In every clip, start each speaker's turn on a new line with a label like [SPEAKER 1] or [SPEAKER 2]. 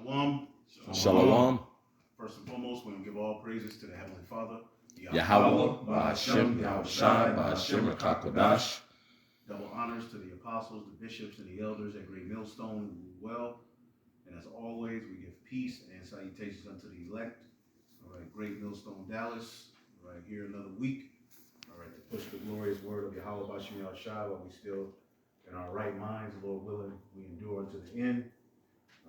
[SPEAKER 1] Shalom.
[SPEAKER 2] Shalom.
[SPEAKER 1] First and foremost, we give all praises to the Heavenly Father,
[SPEAKER 2] Yahweh, Ba'ashem, Yahushai, Ba'ashem, Rakakodash.
[SPEAKER 1] Double honors to the apostles, the bishops, and the elders at Great Millstone who rule well. And as always, we give peace and salutations unto the elect. All right, Great Millstone, Dallas. All right, here another week. All right, to push the glorious word of Yahweh Ba'ashem Yahushai while we still in our right minds, Lord willing, we endure unto the end.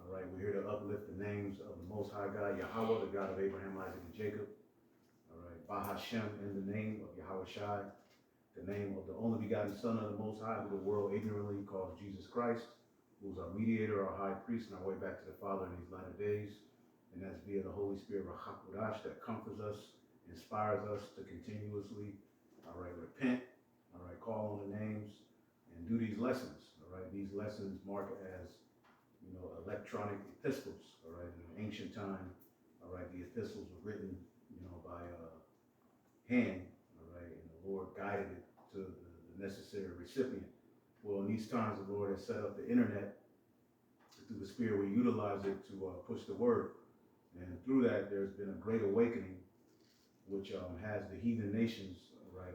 [SPEAKER 1] All right, we're here to uplift the names of the Most High God, Yahweh, the God of Abraham, Isaac, and Jacob. All right, Bahashem, in the name of Yahweh Shai, the name of the only begotten Son of the Most High, who the world ignorantly calls Jesus Christ, who's our mediator, our high priest, and our way back to the Father in these latter days. And that's via the Holy Spirit, Rachakodash, that comforts us, inspires us to continuously, all right, repent, all right, call on the names, and do these lessons. All right, these lessons mark as electronic epistles, all right, in an ancient time, all right, the epistles were written, by hand, all right, and the Lord guided it to the necessary recipient. Well, in these times, the Lord has set up the internet. Through the Spirit, we utilize it to push the word, and through that, there's been a great awakening, which has the heathen nations, all right,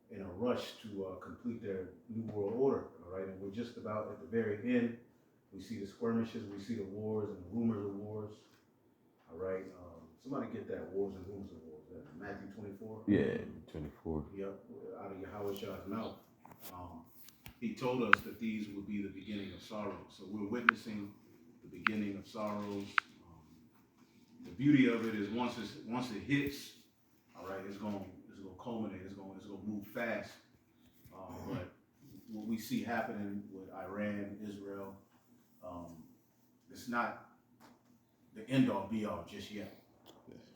[SPEAKER 1] in a rush to complete their New World Order, all right, and we're just about at the very end. We see the skirmishes, we see the wars and the rumors of wars. All right. Somebody get that wars and rumors of wars. Matthew 24.
[SPEAKER 2] Yeah, 24.
[SPEAKER 1] Yep. Out of Yahweh Shah's mouth. He told us that these would be the beginning of sorrows. So we're witnessing the beginning of sorrows. The beauty of it is once it hits, all right, it's going to culminate. It's going to move fast. But what we see happening with Iran, Israel, it's not the end all be all just yet.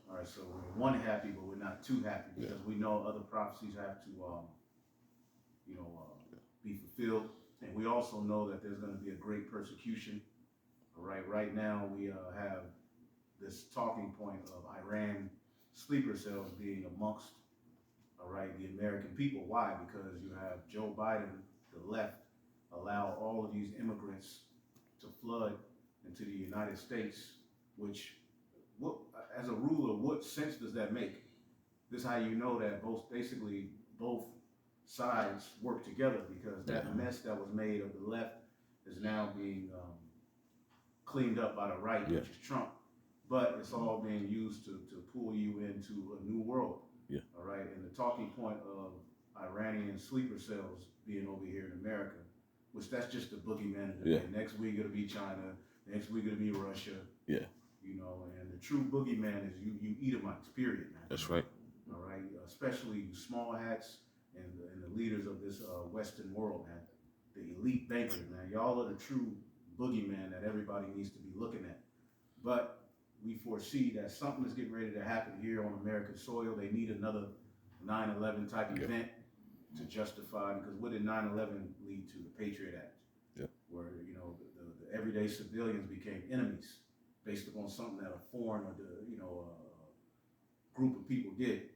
[SPEAKER 1] All right, so we're happy, but we're not too happy because we know other prophecies have to, be fulfilled, and we also know that there's going to be a great persecution. All right, right now we have this talking point of Iran sleeper cells being amongst, all right, the American people. Why? Because you have Joe Biden, the left, allow all of these immigrants to flood into the United States, which, as a ruler, what sense does that make? This is how you know that both sides work together, because that mess that was made of the left is now being cleaned up by the right, which is Trump. But it's all being used to pull you into a new world. Yeah. All right. And the talking point of Iranian sleeper cells being over here in America, which that's just the boogeyman. Next week it'll be China. Next week it'll be Russia. Yeah. And the true boogeyman is you Edomites, period, man. That's right. All right. Especially you small hats and the leaders of this Western world, man. The elite bankers, man. Y'all are the true boogeyman that everybody needs to be looking at. But we foresee that something is getting ready to happen here on American soil. They need another 9/11 type event to justify, because what did 9/11 lead to? The Patriot Act, where the everyday civilians became enemies based upon something that a foreign or group of people did,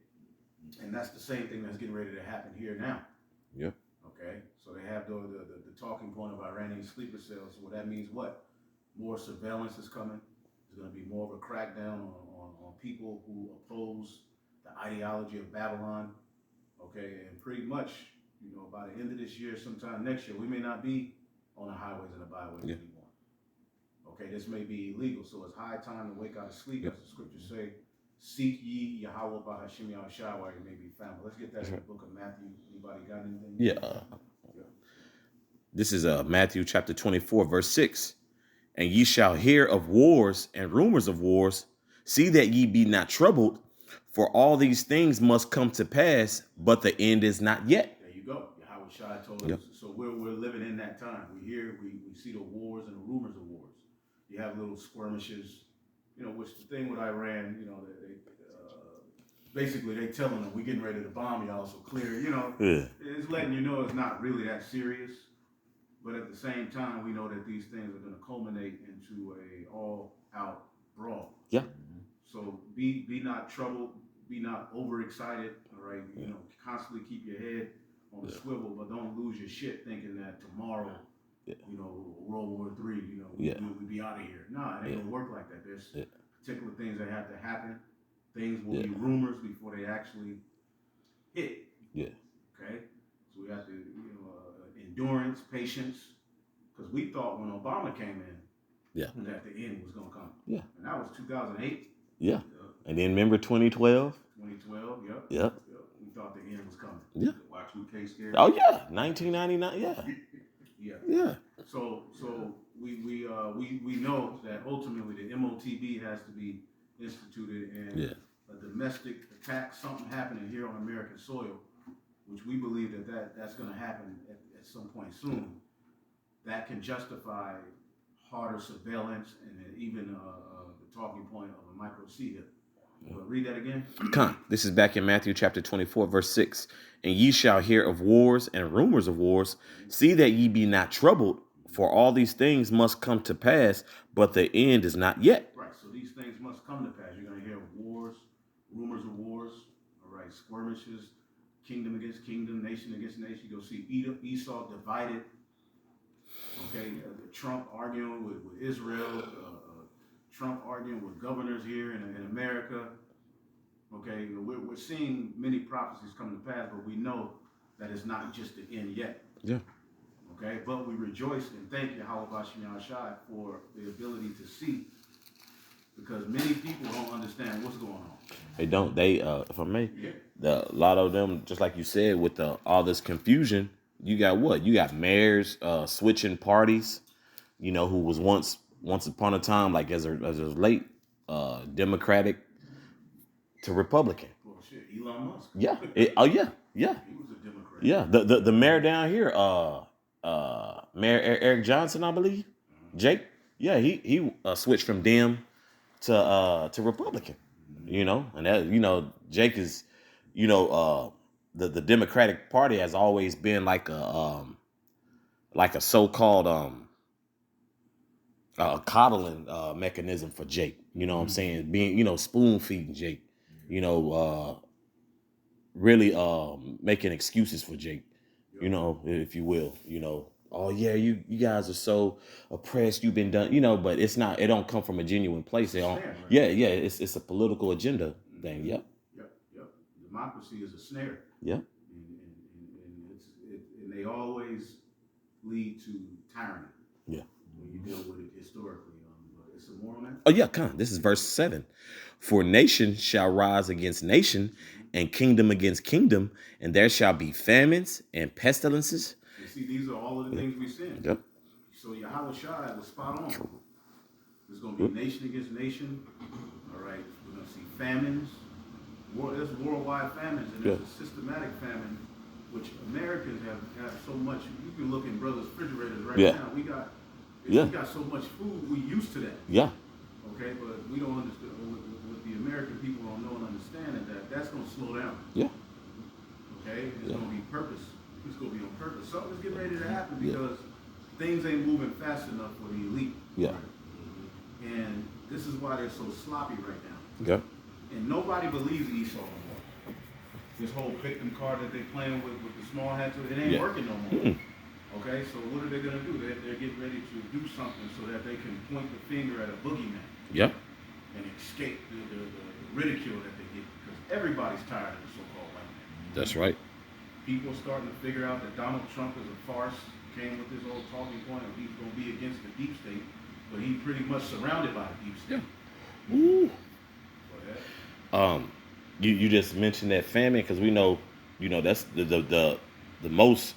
[SPEAKER 1] and that's the same thing that's getting ready to happen here now. Yeah. Okay. So they have the talking point of Iranian sleeper cells. So what that means, what? More surveillance is coming. There's going to be more of a crackdown on people who oppose the ideology of Babylon. Okay, and pretty much, by the end of this year, sometime next year, we may not be on the highways and the byways anymore. Okay, this may be illegal, so it's high time to wake out of sleep, as the scriptures say. Seek ye Yahweh Ba'ashem Yahushai while you may be found. Let's get that in the book of Matthew. Anybody got anything?
[SPEAKER 2] Yeah. This is Matthew chapter 24, verse 6. And ye shall hear of wars and rumors of wars. See that ye be not troubled, for all these things must come to pass, but the end is not yet.
[SPEAKER 1] There you go. Yahweh Shai told us. So we're living in that time. We see the wars and the rumors of wars. You have little skirmishes, which the thing with Iran, basically they telling them we're getting ready to bomb y'all, so clear, it's letting you know it's not really that serious. But at the same time, we know that these things are going to culminate into a all-out brawl. Yeah. So be not troubled, be not overexcited. All right, constantly keep your head on the swivel, but don't lose your shit thinking that tomorrow, World War III, we'd be be out of here. No, it ain't gonna work like that. There's
[SPEAKER 2] Yeah.
[SPEAKER 1] particular things that have to happen. Things will
[SPEAKER 2] Yeah.
[SPEAKER 1] be rumors before they actually hit.
[SPEAKER 2] Yeah.
[SPEAKER 1] Okay, so we have to, endurance, patience, because we thought when Obama came in,
[SPEAKER 2] Yeah.
[SPEAKER 1] that the end was gonna come.
[SPEAKER 2] Yeah.
[SPEAKER 1] And that was 2008.
[SPEAKER 2] Yeah. And then remember 2012?
[SPEAKER 1] 2012. Yep.
[SPEAKER 2] Yep.
[SPEAKER 1] We thought the end was coming.
[SPEAKER 2] Yeah.
[SPEAKER 1] Y2K scare.
[SPEAKER 2] Oh yeah, 1999. Yeah.
[SPEAKER 1] Yeah.
[SPEAKER 2] Yeah.
[SPEAKER 1] So we know that ultimately the MOTB has to be instituted, and
[SPEAKER 2] Yeah.
[SPEAKER 1] a domestic attack, something happening here on American soil, which we believe that's going to happen at some point soon. That can justify harder surveillance and even the talking point of a micro C-hip. But read that again.
[SPEAKER 2] Come. This is back in Matthew chapter 24, verse 6. And ye shall hear of wars and rumors of wars. See that ye be not troubled, for all these things must come to pass, but the end is not yet.
[SPEAKER 1] Right, so these things must come to pass. You're going to hear of wars, rumors of wars, all right, skirmishes, kingdom against kingdom, nation against nation. You'll see Esau divided. Okay, Trump arguing with Israel, Trump arguing with governors here in America. Okay, we're seeing many prophecies come to pass, but we know that it's not just the end yet.
[SPEAKER 2] Yeah.
[SPEAKER 1] Okay, but we rejoice and thank Yahweh Bashem Yahshai for the ability to see, because many people don't understand what's going on.
[SPEAKER 2] They don't. They, if I may,
[SPEAKER 1] Yeah.
[SPEAKER 2] a lot of them, just like you said, with all this confusion, you got what? You got mayors switching parties, who was once upon a time, like as of late, Democratic to Republican.
[SPEAKER 1] Well, shit, Elon Musk.
[SPEAKER 2] Yeah. Yeah.
[SPEAKER 1] He was a Democrat.
[SPEAKER 2] Yeah. The mayor down here, Mayor Eric Johnson, I believe, Jake. Yeah, he switched from Dem to Republican. And that Jake is, the Democratic Party has always been like a so-called coddling mechanism for Jake. You know what I'm saying? Being, spoon feeding Jake. Really making excuses for Jake. If you will. Oh yeah, you guys are so oppressed. You've been done. But it's not. It don't come from a genuine place. They don't.
[SPEAKER 1] Snare, right?
[SPEAKER 2] Yeah. It's a political agenda thing. Yep.
[SPEAKER 1] Yep. Democracy is a snare.
[SPEAKER 2] Yep.
[SPEAKER 1] And they always lead to tyranny.
[SPEAKER 2] Yeah.
[SPEAKER 1] When you deal with it historically. But it's some more on that.
[SPEAKER 2] Oh yeah, come on. This is verse 7. For nation shall rise against nation, and kingdom against kingdom, and there shall be famines and pestilences.
[SPEAKER 1] You see, these are all of the things we sin.
[SPEAKER 2] Yep.
[SPEAKER 1] So Yahweh Shai was spot on. There's going to be nation against nation. All right. We're going to see famines. There's worldwide famines, and there's a systematic famine, which Americans have so much. You can look in brothers' refrigerators right now. We got so much food. We used to that.
[SPEAKER 2] Yeah.
[SPEAKER 1] Okay, but we don't understand. What the American people don't know and understand is that's going to slow down.
[SPEAKER 2] Yeah.
[SPEAKER 1] Okay, it's going to be purpose. It's going to be on purpose. Something's getting ready to happen because things ain't moving fast enough for the elite.
[SPEAKER 2] Yeah.
[SPEAKER 1] And this is why they're so sloppy right now.
[SPEAKER 2] Yeah.
[SPEAKER 1] And nobody believes Esau no more. This whole victim card that they're playing with the small hat, it ain't working no more. Okay, so what are they going to do? They're getting ready to do something so that they can point the finger at a boogeyman.
[SPEAKER 2] Yep.
[SPEAKER 1] And escape the ridicule that they get, because everybody's tired of the so-called white man.
[SPEAKER 2] That's right.
[SPEAKER 1] People are starting to figure out that Donald Trump is a farce. Came with this old talking point of he's going to be against the deep state, but he's pretty much surrounded by the deep state.
[SPEAKER 2] Yeah. Ooh.
[SPEAKER 1] Go ahead.
[SPEAKER 2] You just mentioned that famine because we know, that's the most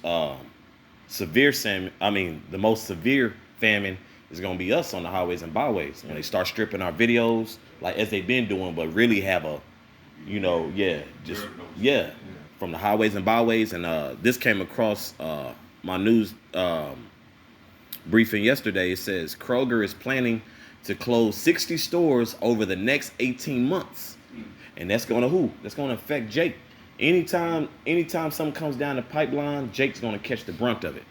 [SPEAKER 2] severe famine. I mean, the most severe famine is going to be us on the highways and byways when they start stripping our videos, like as they've been doing, but really have a, from the highways and byways. And this came across my news briefing yesterday. It says Kroger is planning to close 60 stores over the next 18 months. And that's going to affect Jake. Anytime something comes down the pipeline, Jake's going to catch the brunt of it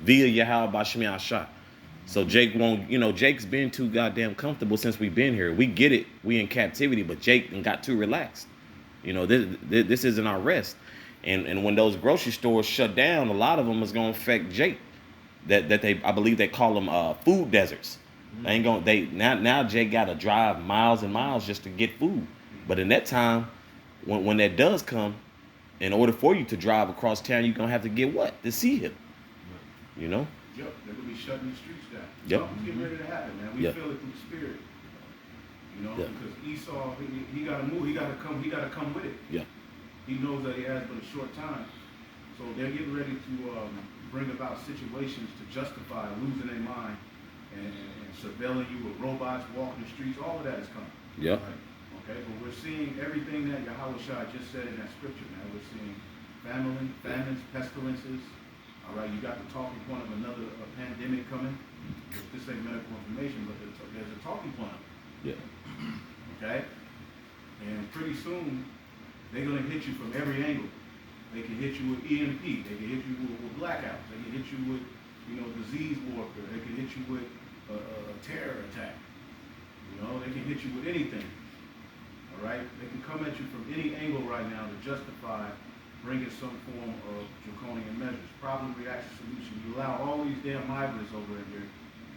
[SPEAKER 2] via Yahweh Bashem Yahshai. So Jake won't, Jake's been too goddamn comfortable since we've been here. We get it. We in captivity, but Jake got too relaxed. This isn't our rest. And when those grocery stores shut down, a lot of them is going to affect Jake. I believe they call them food deserts. They ain't gonna. Now Jay got to drive miles and miles just to get food. But in that time, when that does come, in order for you to drive across town, you're gonna have to get what? The sea hip. You know?
[SPEAKER 1] Yep, they're gonna be shutting the streets down.
[SPEAKER 2] Yep.
[SPEAKER 1] Something's getting ready to happen, man. We
[SPEAKER 2] Yep.
[SPEAKER 1] feel it through the spirit. You know,
[SPEAKER 2] Yep.
[SPEAKER 1] because Esau, he gotta move, he gotta come with it.
[SPEAKER 2] Yeah.
[SPEAKER 1] He knows that he has but a short time. So they're getting ready to bring about situations to justify losing their mind and surveilling you with robots walking the streets. All of that is coming.
[SPEAKER 2] Yeah.
[SPEAKER 1] Right? Okay, but we're seeing everything that Yahweh Shai just said in that scripture, man. We're seeing famines, pestilences. All right, you got the talking point of another pandemic coming. This ain't medical information, but there's a talking point of it.
[SPEAKER 2] Yeah.
[SPEAKER 1] Okay? And pretty soon, they're going to hit you from every angle. They can hit you with EMP. They can hit you with blackouts. They can hit you with, disease warfare. They can hit you with a terror attack. They can hit you with anything. All right? They can come at you from any angle right now to justify bringing some form of draconian measures. Problem, reaction, solution. You allow all these damn hybrids over in here.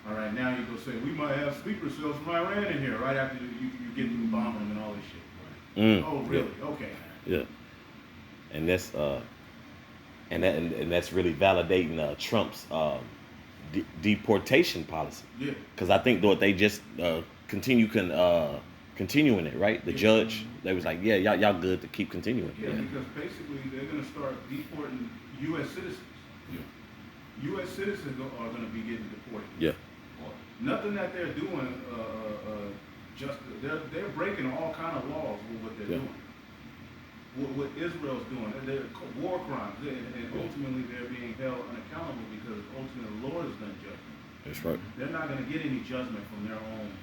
[SPEAKER 1] All right, now you go say, we might have sleeper cells from Iran in here right after you get through bombing them and all this shit. Oh, really?
[SPEAKER 2] Yeah.
[SPEAKER 1] Okay.
[SPEAKER 2] Yeah. And that's and that's really validating Trump's deportation policy.
[SPEAKER 1] Yeah.
[SPEAKER 2] Because I think that they just continuing it, right? The judge, they was like, yeah, y'all good to keep continuing.
[SPEAKER 1] Yeah, because basically they're going to start deporting U.S. citizens.
[SPEAKER 2] Yeah.
[SPEAKER 1] U.S. citizens are going to be getting deported.
[SPEAKER 2] Yeah.
[SPEAKER 1] Nothing that they're doing, they're breaking all kind of laws with what they're doing. What Israel's doing, they're war crimes, and ultimately they're being held unaccountable because ultimately the Lord is going to judge them.
[SPEAKER 2] That's right.
[SPEAKER 1] They're not going to get any judgment from their own,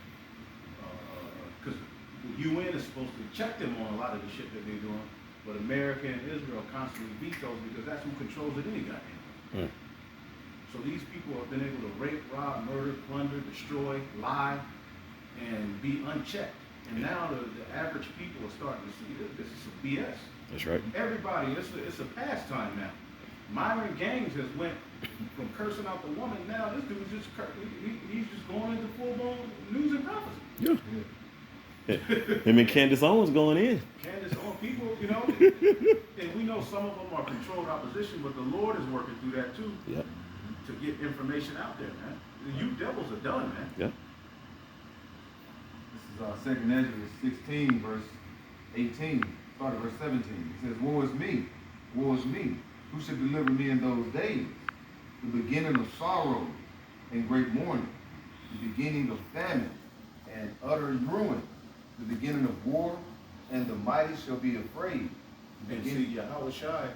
[SPEAKER 1] because the UN is supposed to check them on a lot of the shit that they're doing, but America and Israel constantly vetoes because that's who controls it any goddamn. So these people have been able to rape, rob, murder, plunder, destroy, lie, and be unchecked. And now the average people are starting to see that this is some BS.
[SPEAKER 2] That's right.
[SPEAKER 1] Everybody, it's a pastime now. Myron Gaines has went from cursing out the woman. Now this dude's just he's just going into full-blown news and prophecy.
[SPEAKER 2] Yeah. Him and Candace Owens going in.
[SPEAKER 1] Candace Owens, people, and we know some of them are controlled opposition, but the Lord is working through that too.
[SPEAKER 2] Yep.
[SPEAKER 1] To get information out there, man. You devils are done, man.
[SPEAKER 2] Yeah.
[SPEAKER 3] This is 2 Ezra 16, verse 18, start at verse 17. It says, woe is me, who should deliver me in those days? The beginning of sorrow and great mourning, the beginning of famine and utter ruin, the beginning of war, and the mighty shall be afraid.
[SPEAKER 1] And see, Yahweh Shai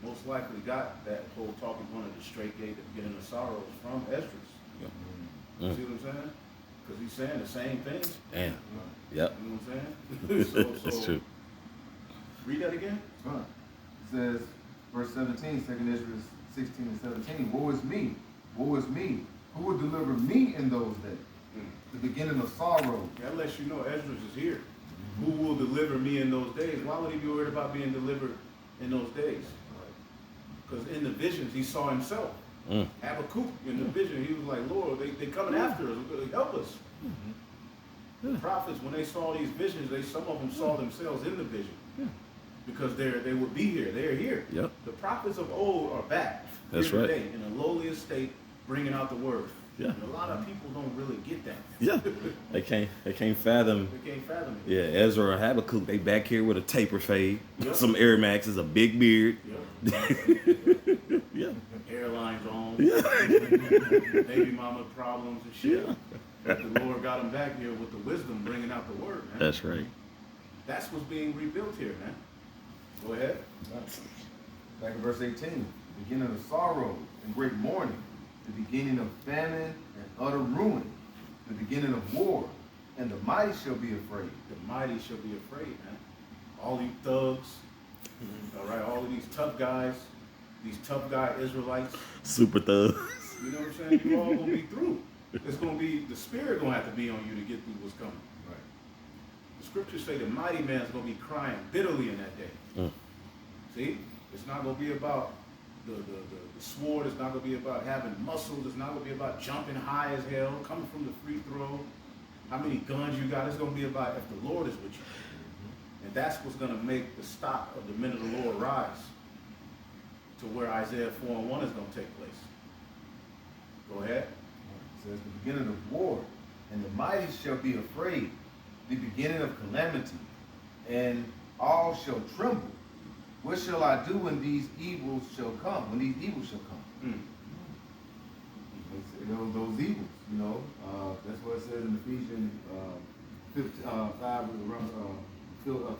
[SPEAKER 1] most likely got that whole talking point of the straight gate, the beginning of sorrows, from Esdras. You see what I'm saying? Because he's saying the same thing.
[SPEAKER 2] Damn. Yep.
[SPEAKER 1] You know what I'm saying?
[SPEAKER 2] That's true.
[SPEAKER 1] Read that again.
[SPEAKER 3] It says, verse 17, 2 Ezra 16 and 17, woe is me, who will deliver me in those days? The beginning of sorrow.
[SPEAKER 1] That lets you know Esdras is here. Who will deliver me in those days? Why would he be worried about being delivered in those days? Because in the visions, he saw himself. Habakkuk, in the vision, he was like, Lord, they coming after us. Help us. The prophets, when they saw these visions, some of them saw themselves in the vision. Because they would be here. They're here.
[SPEAKER 2] Yep.
[SPEAKER 1] The prophets of old are back.
[SPEAKER 2] That's
[SPEAKER 1] here
[SPEAKER 2] right.
[SPEAKER 1] today, in a lowly estate, bringing out the word.
[SPEAKER 2] Yeah.
[SPEAKER 1] And a lot of people don't really get that.
[SPEAKER 2] Yeah. They can't fathom.
[SPEAKER 1] They can't fathom it.
[SPEAKER 2] Yeah, Ezra and Habakkuk, they back here with a taper fade,
[SPEAKER 1] Yep.
[SPEAKER 2] some Air Maxes, a big beard.
[SPEAKER 1] Yep.
[SPEAKER 2] Yeah.
[SPEAKER 1] Airlines on.
[SPEAKER 2] Yeah.
[SPEAKER 1] Baby mama problems and shit.
[SPEAKER 2] Yeah.
[SPEAKER 1] But the Lord got them back here with the wisdom, bringing out the word, man.
[SPEAKER 2] That's right.
[SPEAKER 1] That's what's being rebuilt here, man. Go ahead.
[SPEAKER 3] Back in verse 18, beginning of sorrow and great mourning, the beginning of famine and utter ruin, the beginning of war, and the mighty shall be afraid.
[SPEAKER 1] The mighty shall be afraid, man. All these thugs, all right, all of these tough guys, these tough guy Israelites,
[SPEAKER 2] Super thugs.
[SPEAKER 1] you know what I'm saying? You all gonna be through. It's gonna be, the spirit gonna have to be on you to get through what's coming.
[SPEAKER 3] Right.
[SPEAKER 1] The scriptures say the mighty man's gonna be crying bitterly in that day. See? It's not gonna be about the sword. It's not going to be about having muscles. It's not going to be about jumping high as hell, coming from the free throw. How many guns you got? It's going to be about if the Lord is with you. And that's what's going to make the stock of the men of the Lord rise to where Isaiah 4:1 is going to take place. Go ahead.
[SPEAKER 3] It says the beginning of war, and the mighty shall be afraid, the beginning of calamity, and all shall tremble. What shall I do when these evils shall come? When these evils shall come? Those evils, that's what it says in Ephesians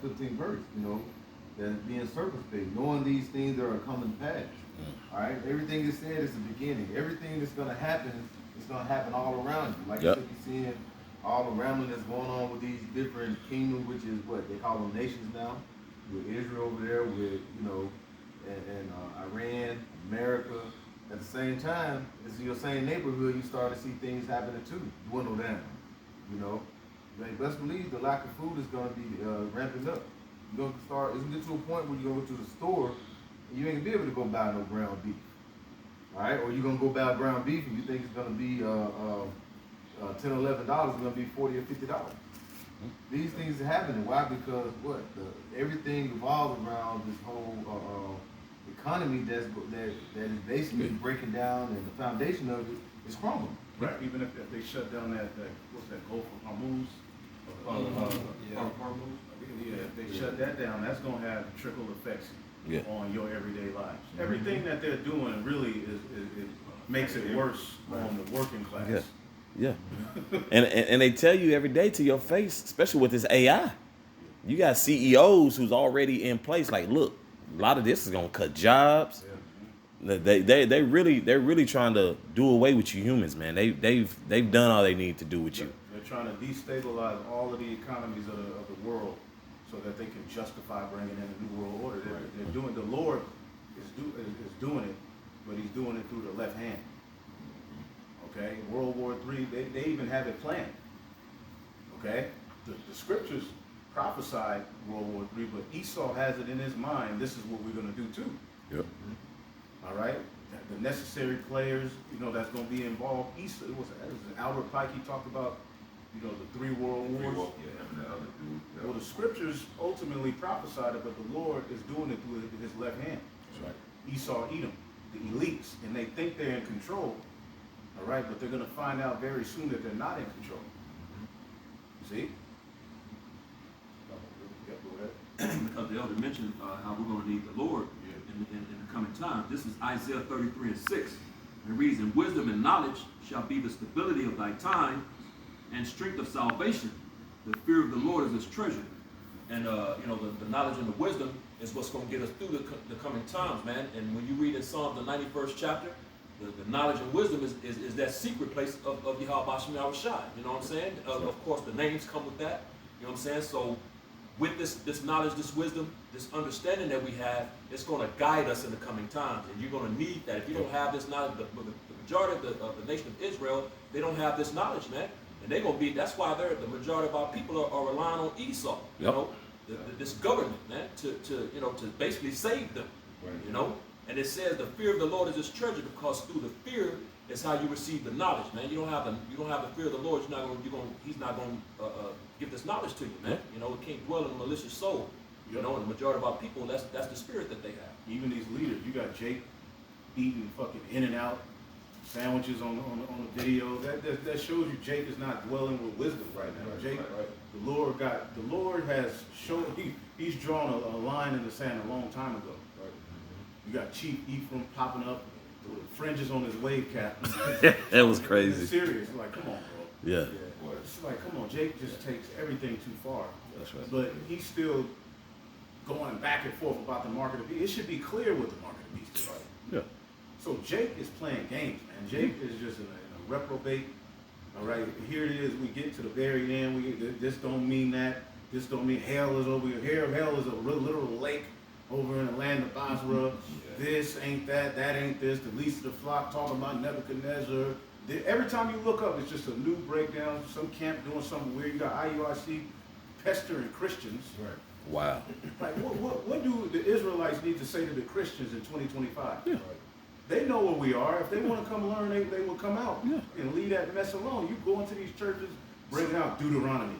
[SPEAKER 3] 15 verse, that being circumspect, knowing these things that are coming past. All right, everything is said is the beginning. Everything that's going to happen is going to happen all around you. Like you said, you're seeing all the rambling that's going on with these different kingdoms, which is what they call them nations now. With Israel over there, with and Iran, America. At the same time, it's in your same neighborhood, you start to see things happening too, dwindle down. Like, best believe the lack of food is going to be ramping up. You're going to start. It's going to get to a point where you go to the store and you ain't gonna be able to go buy no ground beef. All right, or you're gonna go buy ground beef and you think it's gonna be $10 or $11, it's gonna be $40 or $50. These things are happening. Why? Because everything revolves around this whole economy that is basically breaking down, and the foundation of it is crumbling.
[SPEAKER 1] Right. Even if they shut down that what's that, Gulf of Hormuz? If they shut that down, that's gonna have trickle effects on your everyday lives. Everything that they're doing really it makes it worse on the working class.
[SPEAKER 2] Yeah. and they tell you every day to your face, especially with this AI. You got CEOs who's already in place. Like, look, a lot of this is gonna cut jobs. They're really trying to do away with you humans, man. They've done all they need to do with you.
[SPEAKER 1] They're trying to destabilize all of the economies of the world so that they can justify bringing in a new world order. They're doing, the Lord is doing it, but He's doing it through the left hand. Okay, World War III, they even have it planned. Okay, the scriptures prophesied World War III, but Esau has it in his mind. This is what we're going to do too.
[SPEAKER 2] Yep.
[SPEAKER 1] All right, the necessary players, that's going to be involved. Esau, Albert Pike. He talked about, the 3 world wars. Well, the scriptures ultimately prophesied it, but the Lord is doing it through His left hand.
[SPEAKER 2] That's right.
[SPEAKER 1] Esau, Edom, the elites, and they think they're in control. All right, but they're going to find out very soon that they're not in control. See?
[SPEAKER 4] Because the elder mentioned how we're going to need the Lord in the coming time. This is Isaiah 33:6. It reads, "And wisdom and knowledge shall be the stability of thy time, and strength of salvation. The fear of the Lord is His treasure." And the knowledge and the wisdom is what's going to get us through the coming times, man. And when you read in Psalm the 91st chapter, the knowledge and wisdom is that secret place of Yahweh Bashem Yahushai. You know what I'm saying? Of course, the names come with that. You know what I'm saying? So with this knowledge, this wisdom, this understanding that we have, it's going to guide us in the coming times. And you're going to need that. If you don't have this knowledge, the majority of the nation of Israel, they don't have this knowledge, man. And they're going to be, that's why the majority of our people are relying on Esau, this government, man, to basically save them, And it says the fear of the Lord is His treasure, because through the fear is how you receive the knowledge, man. You don't have the fear of the Lord. He's not going to give this knowledge to you, man. It can't dwell in a malicious soul. And the majority of our people, that's the spirit that they have.
[SPEAKER 1] Even these leaders, you got Jake eating fucking In-N-Out sandwiches on the video. That shows you Jake is not dwelling with wisdom right now. Jake, the Lord has shown, he's drawn a line in the sand a long time ago. You got Chief Ephraim popping up with fringes on his wave cap.
[SPEAKER 2] That was crazy.
[SPEAKER 1] It's serious. Like, come on, bro.
[SPEAKER 2] Yeah.
[SPEAKER 1] It's like, come on, Jake just takes everything too far.
[SPEAKER 2] That's right.
[SPEAKER 1] But he's still going back and forth about the mark of the beast. It should be clear what the mark of the beast is.
[SPEAKER 2] Yeah.
[SPEAKER 1] So Jake is playing games, man. Jake is just in a reprobate. All right, here it is. We get to the very end. This don't mean that. This don't mean hell is over here. Hell is a literal lake over in the land of Basra. This ain't that. That ain't this. The least of the flock talking about Nebuchadnezzar. Every time you look up, it's just a new breakdown. Some camp doing something weird. You got IUIC pestering Christians.
[SPEAKER 2] Wow.
[SPEAKER 1] Like, what do the Israelites need to say to the Christians in 2025?
[SPEAKER 2] Yeah.
[SPEAKER 1] They know where we are. If they want to come learn, they will come out
[SPEAKER 2] Yeah.
[SPEAKER 1] and leave that mess alone. You go into these churches, bringing out Deuteronomy.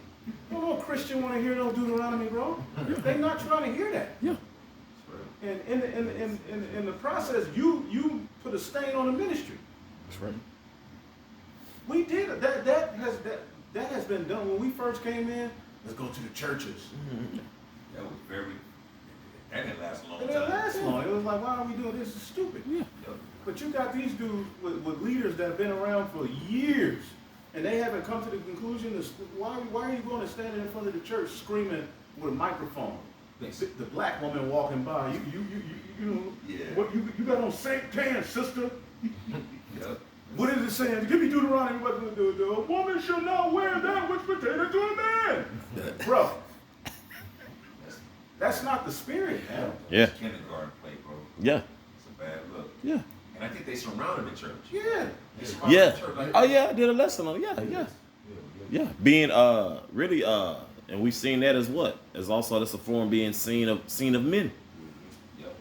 [SPEAKER 1] No Christian want to hear no Deuteronomy, bro. They're not trying to hear that.
[SPEAKER 2] Yeah.
[SPEAKER 1] And in the process, you put a stain on the ministry.
[SPEAKER 2] That's right.
[SPEAKER 1] We did it. That has been done when we first came in. Let's go to the churches.
[SPEAKER 5] That was very, that didn't last a long
[SPEAKER 1] It
[SPEAKER 5] time.
[SPEAKER 1] didn't last long. It was like, why are we doing this? This is stupid.
[SPEAKER 2] Yeah.
[SPEAKER 5] Yep.
[SPEAKER 1] But you got these dudes with leaders that have been around for years, and they haven't come to the conclusion. Why are you going to stand in front of the church screaming with a microphone? The black woman walking by, you know,
[SPEAKER 5] Yeah.
[SPEAKER 1] what you got on Saint pants, sister?
[SPEAKER 5] Yep.
[SPEAKER 1] What is it saying? Give me Deuteronomy. What the woman shall not wear that which pertaineth to a man. Bro, that's not the spirit, man.
[SPEAKER 2] Yeah.
[SPEAKER 5] It's kindergarten play, bro.
[SPEAKER 2] Yeah.
[SPEAKER 5] It's a bad look.
[SPEAKER 2] Yeah.
[SPEAKER 5] And I think they surrounded the church.
[SPEAKER 1] Yeah.
[SPEAKER 5] They surrounded
[SPEAKER 2] Yeah.
[SPEAKER 5] the church like
[SPEAKER 2] Oh yeah, I did a lesson on it. Yeah. Yeah. Being really and we've seen that as what? As also that's a form being seen of men.
[SPEAKER 5] Yep.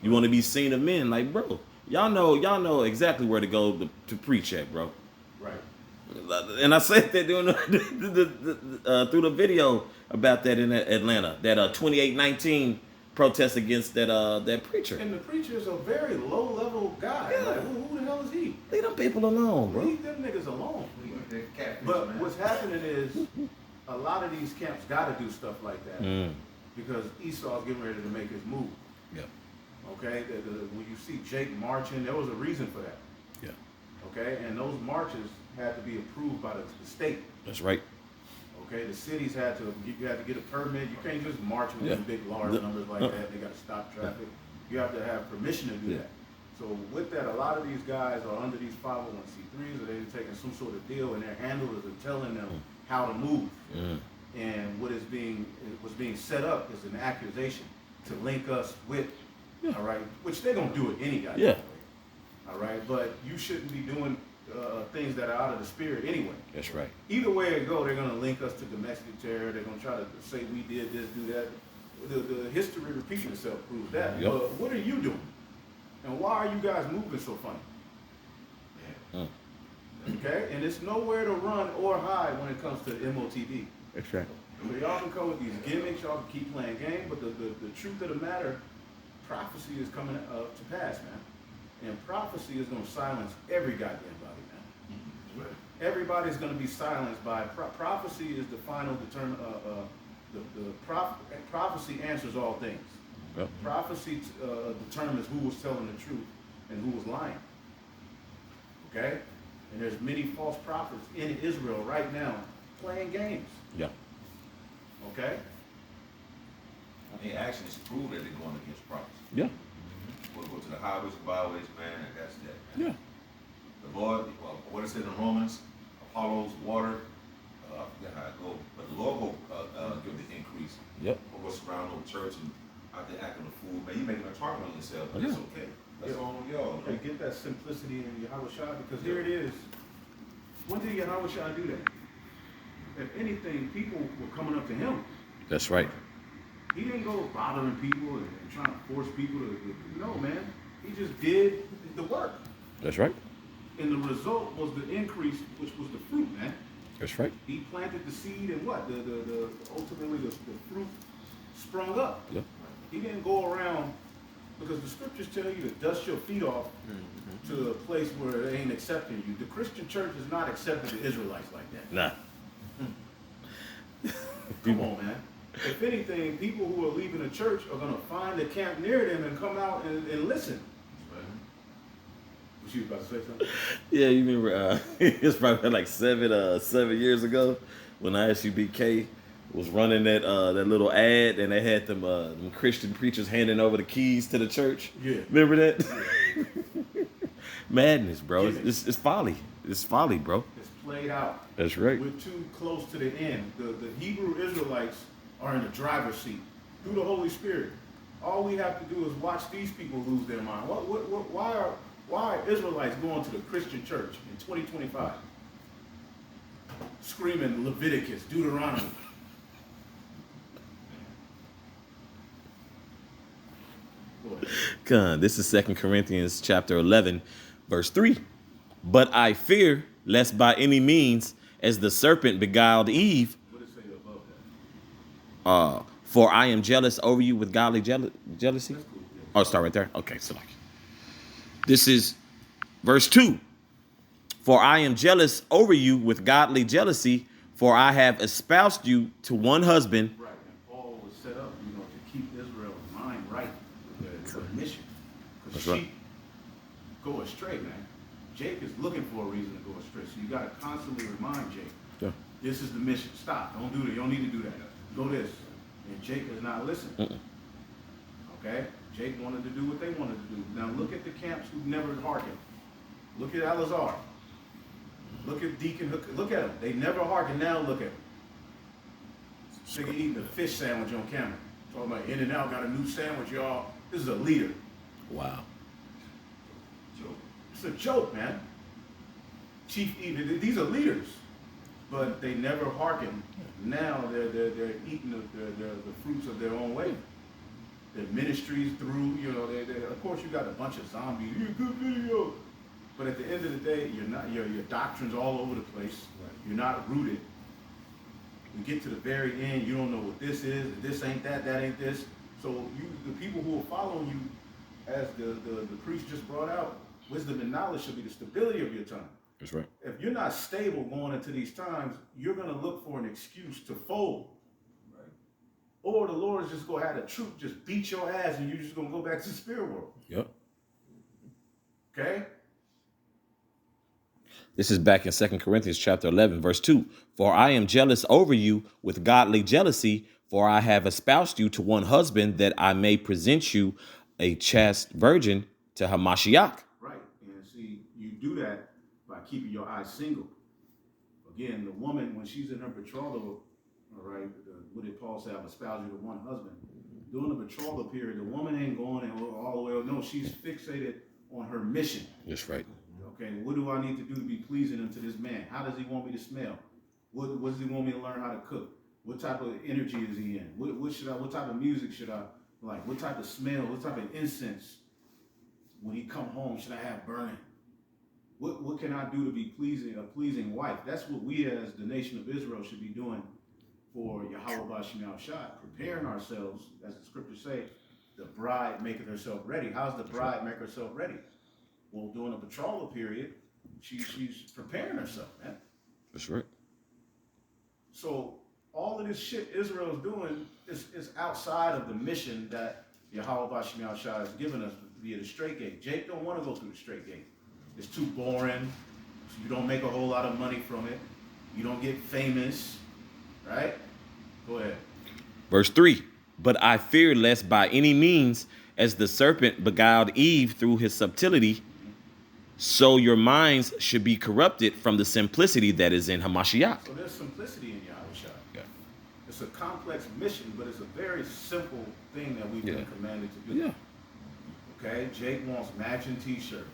[SPEAKER 2] You want to be seen of men, like bro. Y'all know exactly where to go to preach at, bro.
[SPEAKER 1] Right.
[SPEAKER 2] And I said that during through the video about that in Atlanta, that 2819 protest against that preacher.
[SPEAKER 1] And the preacher is a very low level guy.
[SPEAKER 2] Yeah.
[SPEAKER 1] Like, who the hell is he?
[SPEAKER 2] Leave them people alone, bro.
[SPEAKER 1] Leave them niggas alone.
[SPEAKER 5] They're catfish,
[SPEAKER 1] But
[SPEAKER 5] man.
[SPEAKER 1] what's happening is a lot of these camps got to do stuff like that because Esau's getting ready to make his move.
[SPEAKER 2] Yeah.
[SPEAKER 1] Okay, when you see Jake marching, there was a reason for that.
[SPEAKER 2] Yeah.
[SPEAKER 1] Okay, and those marches had to be approved by the state.
[SPEAKER 2] That's right.
[SPEAKER 1] Okay, the cities had to get a permit. You can't just march with
[SPEAKER 2] Yeah.
[SPEAKER 1] big large numbers like that. They got to stop traffic. You have to have permission to do
[SPEAKER 2] Yeah.
[SPEAKER 1] that. So with that, a lot of these guys are under these 501c3s, or they're taking some sort of deal, and their handlers are telling them how to move. And what's being set up is an accusation to link us with, all right, which they're gonna do it any goddamn
[SPEAKER 2] Yeah.
[SPEAKER 1] way. All right, but you shouldn't be doing things that are out of the spirit anyway.
[SPEAKER 2] That's right.
[SPEAKER 1] Either way it go, they're gonna link us to domestic terror. They're gonna try to say we did this, do that. The history repeating itself proves that.
[SPEAKER 2] Yep.
[SPEAKER 1] But what are you doing? And why are you guys moving so funny? Okay, and it's nowhere to run or hide when it comes to MOTD.
[SPEAKER 2] That's right.
[SPEAKER 1] So y'all can come with these gimmicks, y'all can keep playing games, but the truth of the matter, prophecy is coming to pass, man. And prophecy is gonna silence every goddamn body, man. Everybody's gonna be silenced by prophecy is the final prophecy answers all things.
[SPEAKER 2] Yep.
[SPEAKER 1] Prophecy determines who was telling the truth and who was lying. Okay? And there's many false prophets in Israel right now playing games.
[SPEAKER 2] Yeah.
[SPEAKER 1] Okay?
[SPEAKER 5] They actions prove that they're going against prophets.
[SPEAKER 2] Yeah.
[SPEAKER 5] We'll go to the highways and byways, man, and that's that.
[SPEAKER 2] Yeah.
[SPEAKER 5] The Lord, what it said in Romans, Apollo's water, I forget how it goes, but the Lord will give the increase.
[SPEAKER 2] Yep.
[SPEAKER 5] We'll go surround no church and out there acting a fool, man. You making a target on yourself, but
[SPEAKER 2] Yeah.
[SPEAKER 5] it's okay. That's all on y'all.
[SPEAKER 1] Okay, get that simplicity in Yahweh Shai, because here it is. When did Yahweh Shai do that? If anything, people were coming up to him.
[SPEAKER 2] That's right.
[SPEAKER 1] He didn't go bothering people and trying to force people to, no, man. He just did the work.
[SPEAKER 2] That's right.
[SPEAKER 1] And the result was the increase, which was the fruit, man.
[SPEAKER 2] That's right.
[SPEAKER 1] He planted the seed and what? Ultimately the fruit sprung up.
[SPEAKER 2] Yep.
[SPEAKER 1] He didn't go around, because the scriptures tell you to dust your feet off to a place where they ain't accepting you. The Christian church is not accepting the Israelites like that.
[SPEAKER 2] Nah.
[SPEAKER 1] Come on, man. If anything, people who are leaving the church are going to find a camp near them and come out and listen. What you about to say something?
[SPEAKER 2] Yeah, you remember it's probably like 7 years ago when ISUBK was running that little ad and they had them Christian preachers handing over the keys to the church.
[SPEAKER 1] Yeah.
[SPEAKER 2] Remember that? Madness, bro.
[SPEAKER 1] Yeah.
[SPEAKER 2] It's folly. It's folly, bro.
[SPEAKER 1] It's played out.
[SPEAKER 2] That's right.
[SPEAKER 1] We're too close to the end. The Hebrew Israelites are in the driver's seat through the Holy Spirit. All we have to do is watch these people lose their mind. Why are Israelites going to the Christian church in 2025 screaming Leviticus, Deuteronomy?
[SPEAKER 2] This is 2 Corinthians chapter 11, verse 3. But I fear lest by any means, as the serpent beguiled Eve,
[SPEAKER 1] What does it say above that?
[SPEAKER 2] for I am jealous over you with godly jealousy.
[SPEAKER 1] That's cool. Yeah.
[SPEAKER 2] Oh, start right there. Okay, so like this is verse 2. For I am jealous over you with godly jealousy, for I have espoused you to one husband.
[SPEAKER 1] Right, and Paul was set up, to keep Israel's mind right with their mission. Because
[SPEAKER 2] That's right.
[SPEAKER 1] sheep go astray, man. Jake is looking for a reason to go astray. So you got to constantly remind Jake,
[SPEAKER 2] Yeah.
[SPEAKER 1] this is the mission. Stop. Don't do that. You don't need to do that. Go this. And Jake is not listening. Okay? Jake wanted to do what they wanted to do. Now look at the camps who never hearkened. Look at Eleazar. Look at Deacon Hook. Look at them. They never hearkened. Now look at them. Nigga eating a fish sandwich on camera. Talking about In-N-Out got a new sandwich, y'all. This is a leader.
[SPEAKER 2] Wow.
[SPEAKER 1] Joke. It's a joke, man. Chief even these are leaders, but they never hearken. Now they're eating the fruits of their own way. Their ministries through, of course you got a bunch of zombies. You're a good video. But at the end of the day, you're not. Your doctrine's all over the place. Right. You're not rooted. You get to the very end, you don't know what this is. This ain't that. That ain't this. So the people who are following you, as the priest just brought out, wisdom and knowledge should be the stability of your time.
[SPEAKER 2] That's right.
[SPEAKER 1] If you're not stable going into these times, you're gonna look for an excuse to fold. Right. Or the Lord is just gonna have the truth just beat your ass, and you're just gonna go back to the spirit world.
[SPEAKER 2] Yep.
[SPEAKER 1] Okay.
[SPEAKER 2] This is back in 2 Corinthians chapter 11, verse 2. For I am jealous over you with godly jealousy, for I have espoused you to one husband, that I may present you a chaste virgin to Hamashiach.
[SPEAKER 1] Right. And see, you do that by keeping your eyes single. Again, the woman, when she's in her betrothal, all right, what did Paul say? I've espoused you to one husband. During the betrothal period, the woman ain't going all the way. No, she's fixated on her mission.
[SPEAKER 2] That's right.
[SPEAKER 1] Okay, what do I need to do to be pleasing unto this man? How does he want me to smell? What does he want me to learn how to cook? What type of energy is he in? What type of music should I like? What type of smell? What type of incense when he come home should I have burning? What can I do to be a pleasing wife? That's what we as the nation of Israel should be doing for Yahweh Bashim Shai, preparing ourselves, as the scriptures say, the bride maketh herself ready. How's the bride make herself ready? Well, during a betrothal period, she's preparing herself, man.
[SPEAKER 2] That's right.
[SPEAKER 1] So all of this shit Israel's doing is outside of the mission that Yahweh Bashim Shai has given us via the straight gate. Jake don't want to go through the straight gate. It's too boring. You don't make a whole lot of money from it. You don't get famous, right? Go ahead.
[SPEAKER 2] Verse 3. But I fear lest by any means, as the serpent beguiled Eve through his subtlety, so your minds should be corrupted from the simplicity that is in Hamashiach.
[SPEAKER 1] So there's simplicity in Yahushua.
[SPEAKER 2] Yeah.
[SPEAKER 1] It's a complex mission, but it's a very simple thing that we've been commanded to do.
[SPEAKER 2] Yeah.
[SPEAKER 1] Okay? Jake wants matching t-shirts.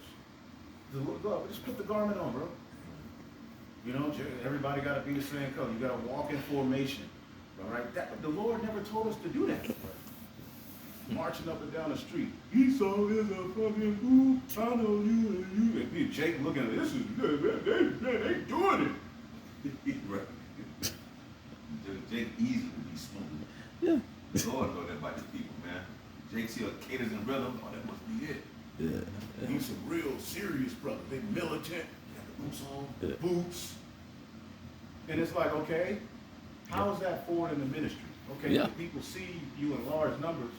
[SPEAKER 1] Look, just put the garment on, bro. Everybody got to be the same color. You got to walk in formation. All right? The Lord never told us to do that. Marching up and down the street. Esau is a fucking fool. I know you and you. And me and Jake looking at this is good. They doing it.
[SPEAKER 5] Right. Jake easily be smooth.
[SPEAKER 2] Yeah.
[SPEAKER 5] The Lord know that about the people, man. Jake see a cadence and rhythm. Oh, that must be it.
[SPEAKER 2] Yeah.
[SPEAKER 1] He's a real serious brother. They militant. Got the boots on. Boots. And it's like, okay, how is that forward in the ministry? Okay, people see you in large numbers,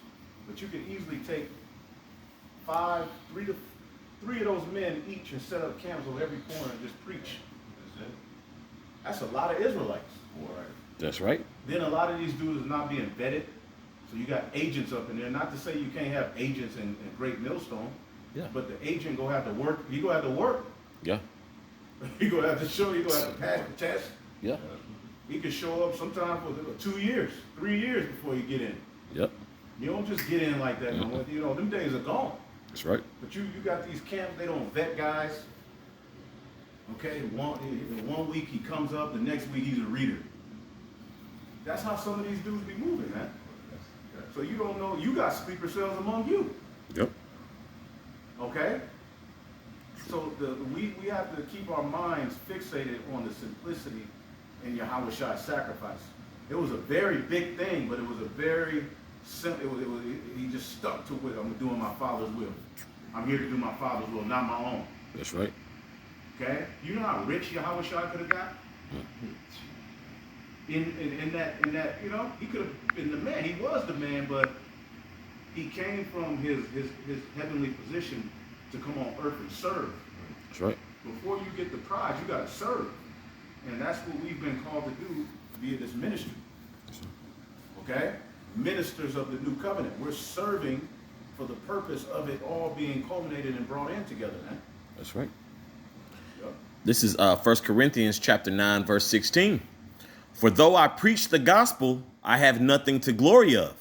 [SPEAKER 1] but you can easily take three of those men each and set up camps on every corner and just preach.
[SPEAKER 5] That's it.
[SPEAKER 1] That's a lot of Israelites.
[SPEAKER 5] Right.
[SPEAKER 2] That's right.
[SPEAKER 1] Then a lot of these dudes is not being vetted. So you got agents up in there. Not to say you can't have agents in Great Millstone.
[SPEAKER 2] Yeah.
[SPEAKER 1] But the agent gonna have to work. He gonna have to work.
[SPEAKER 2] Yeah.
[SPEAKER 1] He gonna have to show. He gonna have to pass the test.
[SPEAKER 2] Yeah.
[SPEAKER 1] He can show up sometime for 2 years, 3 years before you get in.
[SPEAKER 2] Yep.
[SPEAKER 1] You don't just get in like that.
[SPEAKER 2] Mm-hmm.
[SPEAKER 1] Them days are gone.
[SPEAKER 2] That's right.
[SPEAKER 1] But you got these camps. They don't vet guys. Okay. One week he comes up. The next week he's a reader. That's how some of these dudes be moving, man. So you don't know. You got sleeper cells among you.
[SPEAKER 2] Yep.
[SPEAKER 1] Okay? So we have to keep our minds fixated on the simplicity in Yahweh-Shai's sacrifice. It was a very big thing, but it was a very simple, he just stuck to it. I'm doing my Father's will. I'm here to do my Father's will, not my own.
[SPEAKER 2] That's right.
[SPEAKER 1] Okay? You know how rich Yahweh-Shai could have got? In that, you know, he could have been the man. He was the man, but he came from his heavenly position to come on earth and serve.
[SPEAKER 2] That's right.
[SPEAKER 1] Before you get the prize, you got to serve. And that's what we've been called to do via this ministry. Okay? Ministers of the new covenant. We're serving for the purpose of it all being culminated and brought in together, man.
[SPEAKER 2] That's right.
[SPEAKER 1] Yep.
[SPEAKER 2] This is 1 Corinthians chapter 9, verse 16. For though I preach the gospel, I have nothing to glory of.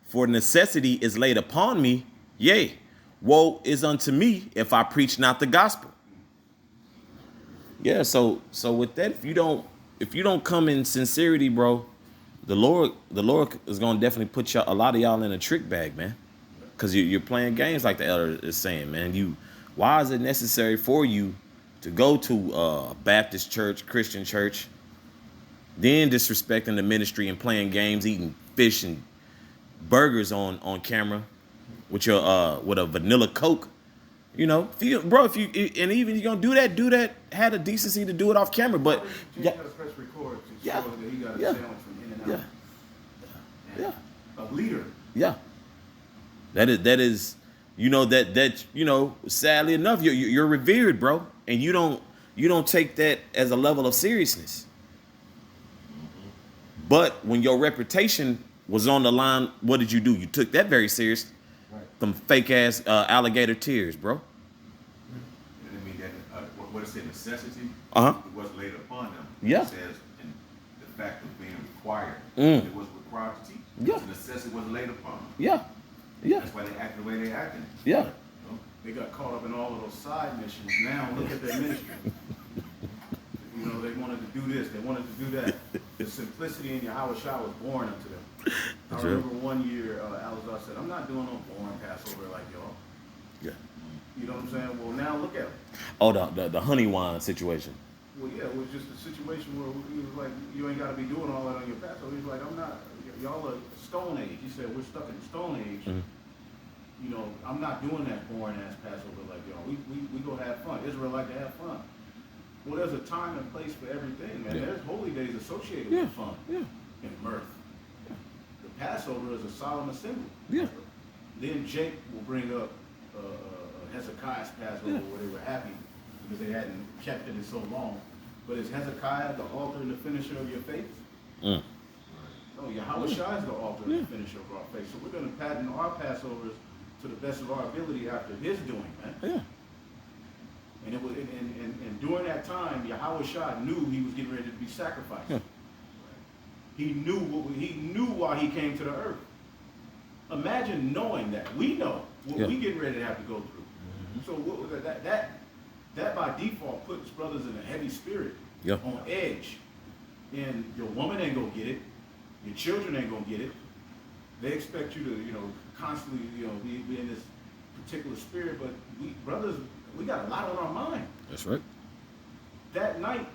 [SPEAKER 2] For necessity is laid upon me. Yea, woe is unto me if I preach not the gospel. Yeah, so with that, if you don't come in sincerity, bro, the Lord is gonna definitely put a lot of y'all in a trick bag, man. Because you're playing games like the elder is saying, man. Why is it necessary for you to go to a Baptist church, Christian church, then disrespecting the ministry and playing games, eating fish and burgers on camera with a vanilla Coke? You know, if you're gonna do that, have the decency to do it off camera. But
[SPEAKER 1] James got to press record to show that he got a sandwich from In and Out.
[SPEAKER 2] Yeah.
[SPEAKER 1] A leader.
[SPEAKER 2] Yeah. That is, sadly enough, you're revered, bro, and you don't take that as a level of seriousness. But when your reputation was on the line, what did you do? You took that very serious.
[SPEAKER 3] Right.
[SPEAKER 2] Them fake ass alligator tears, bro.
[SPEAKER 5] And I mean that what it said, necessity.
[SPEAKER 2] Uh-huh.
[SPEAKER 5] It was laid upon them.
[SPEAKER 2] Yeah.
[SPEAKER 5] It says in the fact of being required.
[SPEAKER 2] Mm.
[SPEAKER 5] It was required to teach.
[SPEAKER 2] Yeah.
[SPEAKER 5] The necessity was laid upon them.
[SPEAKER 2] Yeah. Yeah.
[SPEAKER 5] That's why they act the way they acting.
[SPEAKER 2] Yeah.
[SPEAKER 5] You know?
[SPEAKER 1] They got caught up in all of those side missions. Now look at their ministry. You know, they wanted to do this, they wanted to do that. The simplicity in Yahweh Shai was born unto them.
[SPEAKER 2] That's
[SPEAKER 1] I remember one year, Alizar said, I'm not doing no boring Passover like y'all.
[SPEAKER 2] Yeah.
[SPEAKER 1] You know what I'm saying? Well, now look at it.
[SPEAKER 2] Oh, the honey wine situation.
[SPEAKER 1] Well, yeah, it was just a situation where he was like, you ain't got to be doing all that on your Passover. He was like, I'm not, y'all are Stone Age. He said, we're stuck in the Stone Age.
[SPEAKER 2] Mhm.
[SPEAKER 1] You know, I'm not doing that boring ass Passover like y'all. We go have fun. Israel like to have fun. Well, there's a time and place for everything, man.
[SPEAKER 2] Yeah.
[SPEAKER 1] There's holy days associated
[SPEAKER 2] Yeah.
[SPEAKER 1] with fun
[SPEAKER 2] Yeah.
[SPEAKER 1] and mirth. The Passover is a solemn assembly.
[SPEAKER 2] Yeah.
[SPEAKER 1] Then Jake will bring up Hezekiah's Passover,
[SPEAKER 2] Yeah.
[SPEAKER 1] where they were happy because they hadn't kept it in so long. But is Hezekiah the author and the finisher of your faith?
[SPEAKER 2] Mm.
[SPEAKER 1] No, Yahweh Shai is the author and the finisher of our faith. So we're going to pattern our Passovers to the best of our ability after his doing, man.
[SPEAKER 2] Yeah.
[SPEAKER 1] And it was, and during that time, Yahweh Shai knew he was getting ready to be sacrificed.
[SPEAKER 2] Yeah.
[SPEAKER 1] He knew why he came to the earth. Imagine knowing that. We know what
[SPEAKER 2] Yeah.
[SPEAKER 1] we getting ready to have to go through. So that by default puts brothers in a heavy spirit,
[SPEAKER 2] Yeah.
[SPEAKER 1] on edge. And your woman ain't gonna get it. Your children ain't gonna get it. They expect you to, constantly, be in this particular spirit. But we got a lot on our mind.
[SPEAKER 2] That's right.
[SPEAKER 1] That night,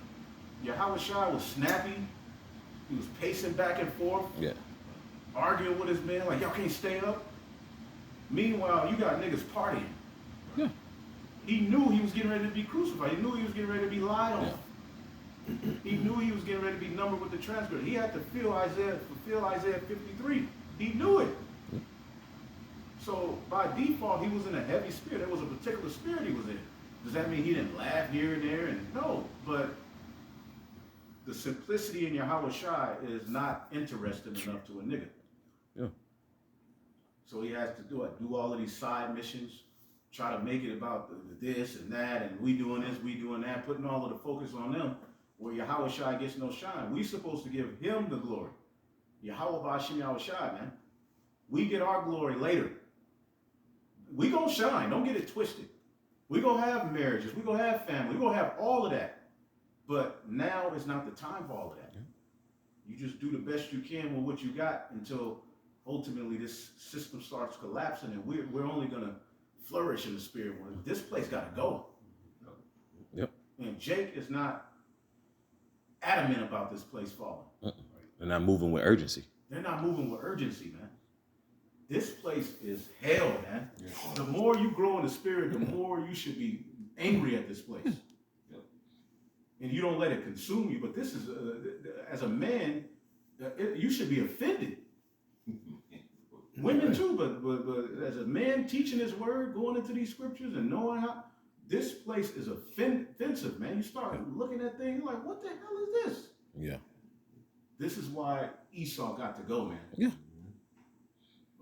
[SPEAKER 1] Yahweh Shai was snappy. He was pacing back and forth,
[SPEAKER 2] Yeah.
[SPEAKER 1] arguing with his men, like, y'all can't stay up. Meanwhile, you got niggas partying.
[SPEAKER 2] Yeah.
[SPEAKER 1] He knew he was getting ready to be crucified. He knew he was getting ready to be lied on. He knew he was getting ready to be numbered with the transgressors. He had to fulfill Isaiah 53. He knew it. So by default, he was in a heavy spirit. There was a particular spirit he was in. Does that mean he didn't laugh here and there? And no, but the simplicity in Yahweh Shai is not interesting enough to a nigga.
[SPEAKER 2] Yeah.
[SPEAKER 1] So he has to do all of these side missions, try to make it about this and that, and we doing this, we doing that, putting all of the focus on them, where Yahweh Shai gets no shine. We supposed to give him the glory. Yahweh Ba'ashim Yahweh Shai, man. We get our glory later. We gonna shine, don't get it twisted. We gonna have marriages, we gonna have family, we gonna have all of that. But now is not the time for all of that. You just do the best you can with what you got until ultimately this system starts collapsing, and we're only gonna flourish in the spirit. Well, this place got to go.
[SPEAKER 2] Yep.
[SPEAKER 1] And Jake is not adamant about this place falling.
[SPEAKER 2] They're not moving with urgency.
[SPEAKER 1] They're not moving with urgency, man. This place is hell, man. The more you grow in the spirit, the more you should be angry at this place. And you don't let it consume you. But this is, as a man, you should be offended. Women too, but as a man teaching his word, going into these scriptures and knowing how, this place is offensive, man. You start looking at things like, what the hell is this?
[SPEAKER 2] Yeah.
[SPEAKER 1] This is why Esau got to go, man.
[SPEAKER 2] Yeah.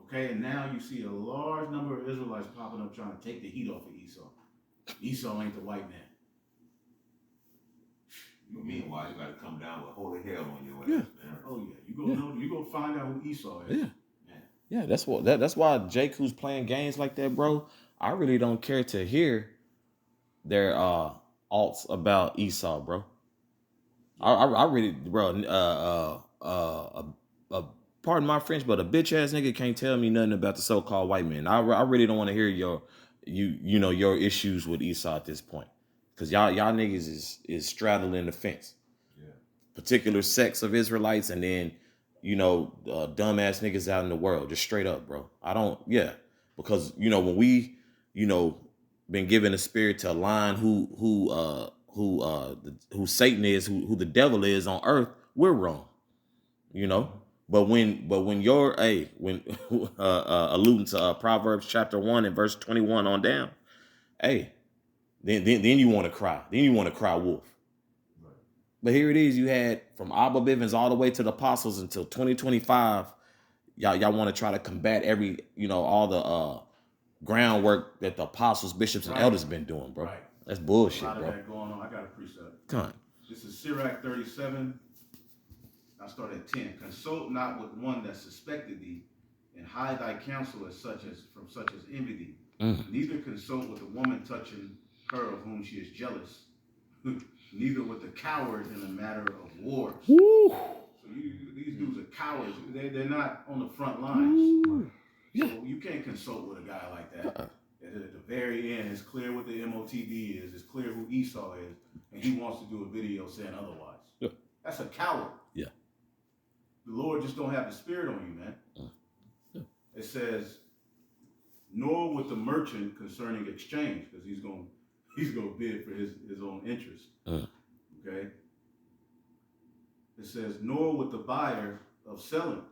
[SPEAKER 1] Okay, and now you see a large number of Israelites popping up trying to take the heat off of Esau. Esau ain't the white man.
[SPEAKER 5] Meanwhile, you got to come down with holy hell on your ass,
[SPEAKER 2] Yeah.
[SPEAKER 5] man.
[SPEAKER 1] Oh yeah, you gonna find out who Esau is.
[SPEAKER 2] Yeah. Yeah, that's why Jake, who's playing games like that, bro, I really don't care to hear their alts about Esau, bro. I really, bro, pardon my French, but a bitch ass nigga can't tell me nothing about the so-called white man. I really don't want to hear your issues with Esau at this point. Cause y'all niggas is straddling the fence.
[SPEAKER 3] Yeah.
[SPEAKER 2] Particular sects of Israelites, and then dumbass niggas out in the world, just straight up, bro. Because when we, been given a spirit to align who Satan is, who the devil is on earth, we're wrong, But when you're alluding to Proverbs chapter 1 and verse 21 on down, then you want to cry. Then you want to cry wolf. But here it is. You had from Abba Bivens all the way to the apostles until 2025. Y'all want to try to combat all the groundwork that the apostles, bishops, and elders have been doing, bro.
[SPEAKER 1] Right.
[SPEAKER 2] That's bullshit,
[SPEAKER 1] a lot
[SPEAKER 2] bro.
[SPEAKER 1] of that going on. I got a precept.
[SPEAKER 2] Come on.
[SPEAKER 1] This is Sirach 37. I start at 10. Consult not with one that suspected thee, and hide thy counsel from such as envy thee. Neither consult with a woman touching her of whom she is jealous. Neither with the coward in the matter of wars.
[SPEAKER 2] Woo.
[SPEAKER 1] So these dudes are cowards. They're not on the front lines.
[SPEAKER 2] Yeah.
[SPEAKER 1] So you can't consult with a guy like that. At the very end, it's clear what the MOTB is. It's clear who Esau is, and he wants to do a video saying otherwise.
[SPEAKER 2] Yeah.
[SPEAKER 1] That's a coward.
[SPEAKER 2] Yeah.
[SPEAKER 1] The Lord just don't have the spirit on you, man.
[SPEAKER 2] Yeah.
[SPEAKER 1] It says, nor with the merchant concerning exchange, because he's gonna bid for his own interest. Okay. It says, nor with the buyer of selling,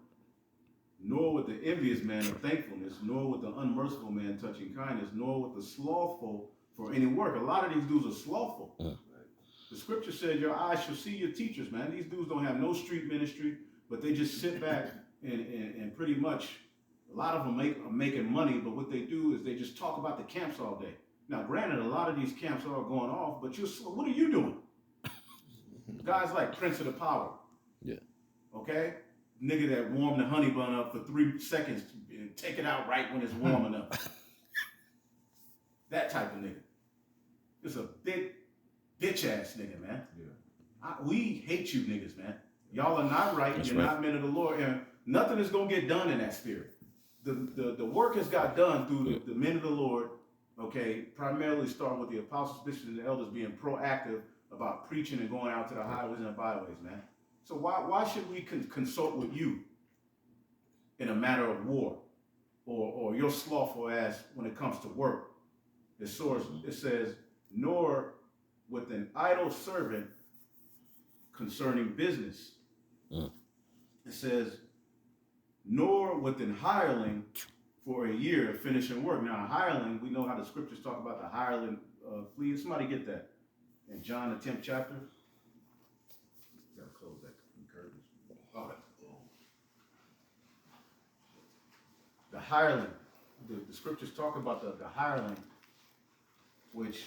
[SPEAKER 1] nor with the envious man of thankfulness, nor with the unmerciful man touching kindness, nor with the slothful for any work. A lot of these dudes are slothful. The scripture says your eyes shall see your teachers, man. These dudes don't have no street ministry, but they just sit back and pretty much, a lot of them are making money, but what they do is they just talk about the camps all day. Now, granted, a lot of these camps are going off, but what are you doing? Guys like Prince of the Power.
[SPEAKER 2] Yeah.
[SPEAKER 1] Okay? Nigga that warmed the honey bun up for 3 seconds and take it out right when it's warming up. That type of nigga. It's a big bitch ass nigga, man.
[SPEAKER 3] Yeah.
[SPEAKER 1] We hate you niggas, man. Y'all are not right.
[SPEAKER 2] That's
[SPEAKER 1] You're
[SPEAKER 2] right.
[SPEAKER 1] not men of the Lord. And nothing is going to get done in that spirit. The work has got done through the men of the Lord, okay, primarily starting with the apostles, bishops, and the elders being proactive about preaching and going out to the highways and the byways, man. So why should we consult with you in a matter of war or your slothful ass when it comes to work? It says, nor with an idle servant concerning business. It says, nor with an hireling for a year finishing work. Now, a hireling, we know how the scriptures talk about the hireling flee. Somebody get that in John the 10th chapter. Gotta close that curtains. All right. The hireling. The scriptures talk about the hireling, which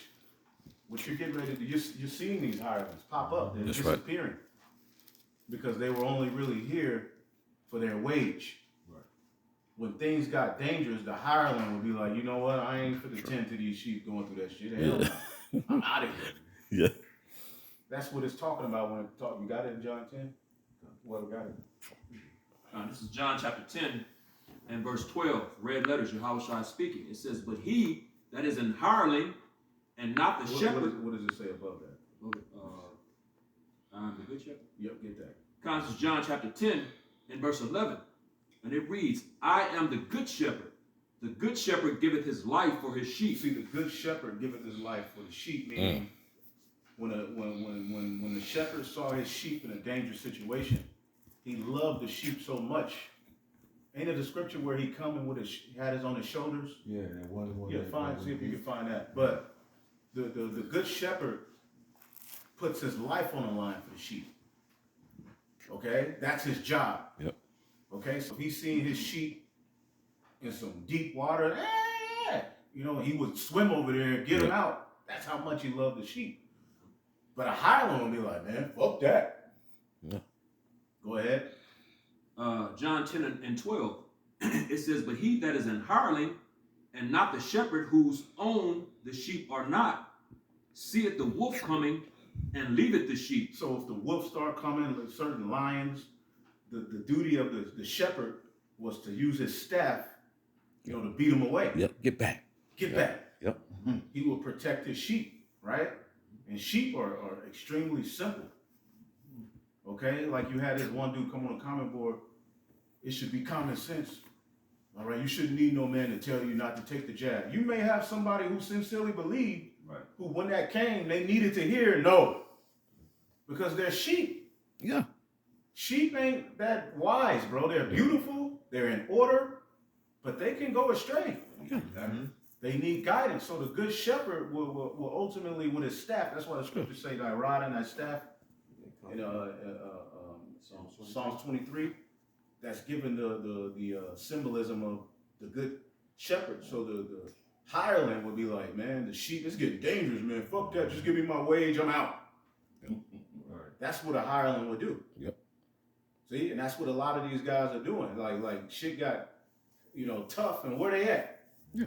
[SPEAKER 1] you're getting ready to. You're seeing these hirelings pop up. They're
[SPEAKER 2] That's right.
[SPEAKER 1] disappearing because they were only really here for their wage.
[SPEAKER 3] Right.
[SPEAKER 1] When things got dangerous, the hireling would be like, you know what? I ain't for the tend to these sheep going through that shit. Hell no. I'm out of here.
[SPEAKER 2] Yeah.
[SPEAKER 1] That's what it's talking about when you got it in John 10? Well, we got it.
[SPEAKER 4] This is John chapter 10, and verse 12, red letters, Yahushua is speaking. It says, but he that is an hireling and not the shepherd.
[SPEAKER 1] What does it say above that?
[SPEAKER 4] I'm the good shepherd.
[SPEAKER 1] Yep, get that.
[SPEAKER 4] Comes John chapter 10 and verse 11. And it reads, I am the good shepherd. The good shepherd giveth his life for his sheep.
[SPEAKER 1] See, the good shepherd giveth his life for the sheep, meaning when the shepherd saw his sheep in a dangerous situation, he loved the sheep so much. Ain't it the scripture where he come and had his on his shoulders?
[SPEAKER 3] Yeah, that one.
[SPEAKER 1] Yeah, see if you can find that. But the good shepherd puts his life on the line for the sheep. Okay? That's his job.
[SPEAKER 2] Yep.
[SPEAKER 1] Okay? So he's seeing his sheep in some deep water. He would swim over there and get them out. That's how much he loved the sheep. But a hireling would be like, man, fuck that.
[SPEAKER 2] Yeah.
[SPEAKER 1] Go ahead.
[SPEAKER 4] John 10 and 12. It says, but he that is an hireling and not the shepherd whose own the sheep are not, seeth the wolf coming and leaveth the sheep.
[SPEAKER 1] So if the wolves start coming, like certain lions, the duty of the shepherd was to use his staff, to beat them away.
[SPEAKER 2] Yep. Get back.
[SPEAKER 1] Get back.
[SPEAKER 2] Yep.
[SPEAKER 1] He will protect his sheep, right? And sheep are extremely simple. Okay? Like you had this one dude come on the comment board. It should be common sense. All right? You shouldn't need no man to tell you not to take the jab. You may have somebody who sincerely believed, who when that came, they needed to hear no. Because they're sheep.
[SPEAKER 2] Yeah.
[SPEAKER 1] Sheep ain't that wise, bro. They're beautiful. They're in order. But they can go astray.
[SPEAKER 2] Yeah.
[SPEAKER 1] They need guidance. So the good shepherd will ultimately, with his staff, that's why the scriptures say, thy rod and thy staff, in Psalms 23, that's given the symbolism of the good shepherd. So the hireling would be like, man, the sheep, it's getting dangerous, man. Fuck that. Just give me my wage. I'm out. That's what a hireling would do.
[SPEAKER 2] Yep.
[SPEAKER 1] See, and that's what a lot of these guys are doing. Like shit got, tough, and where they at?
[SPEAKER 2] Yeah.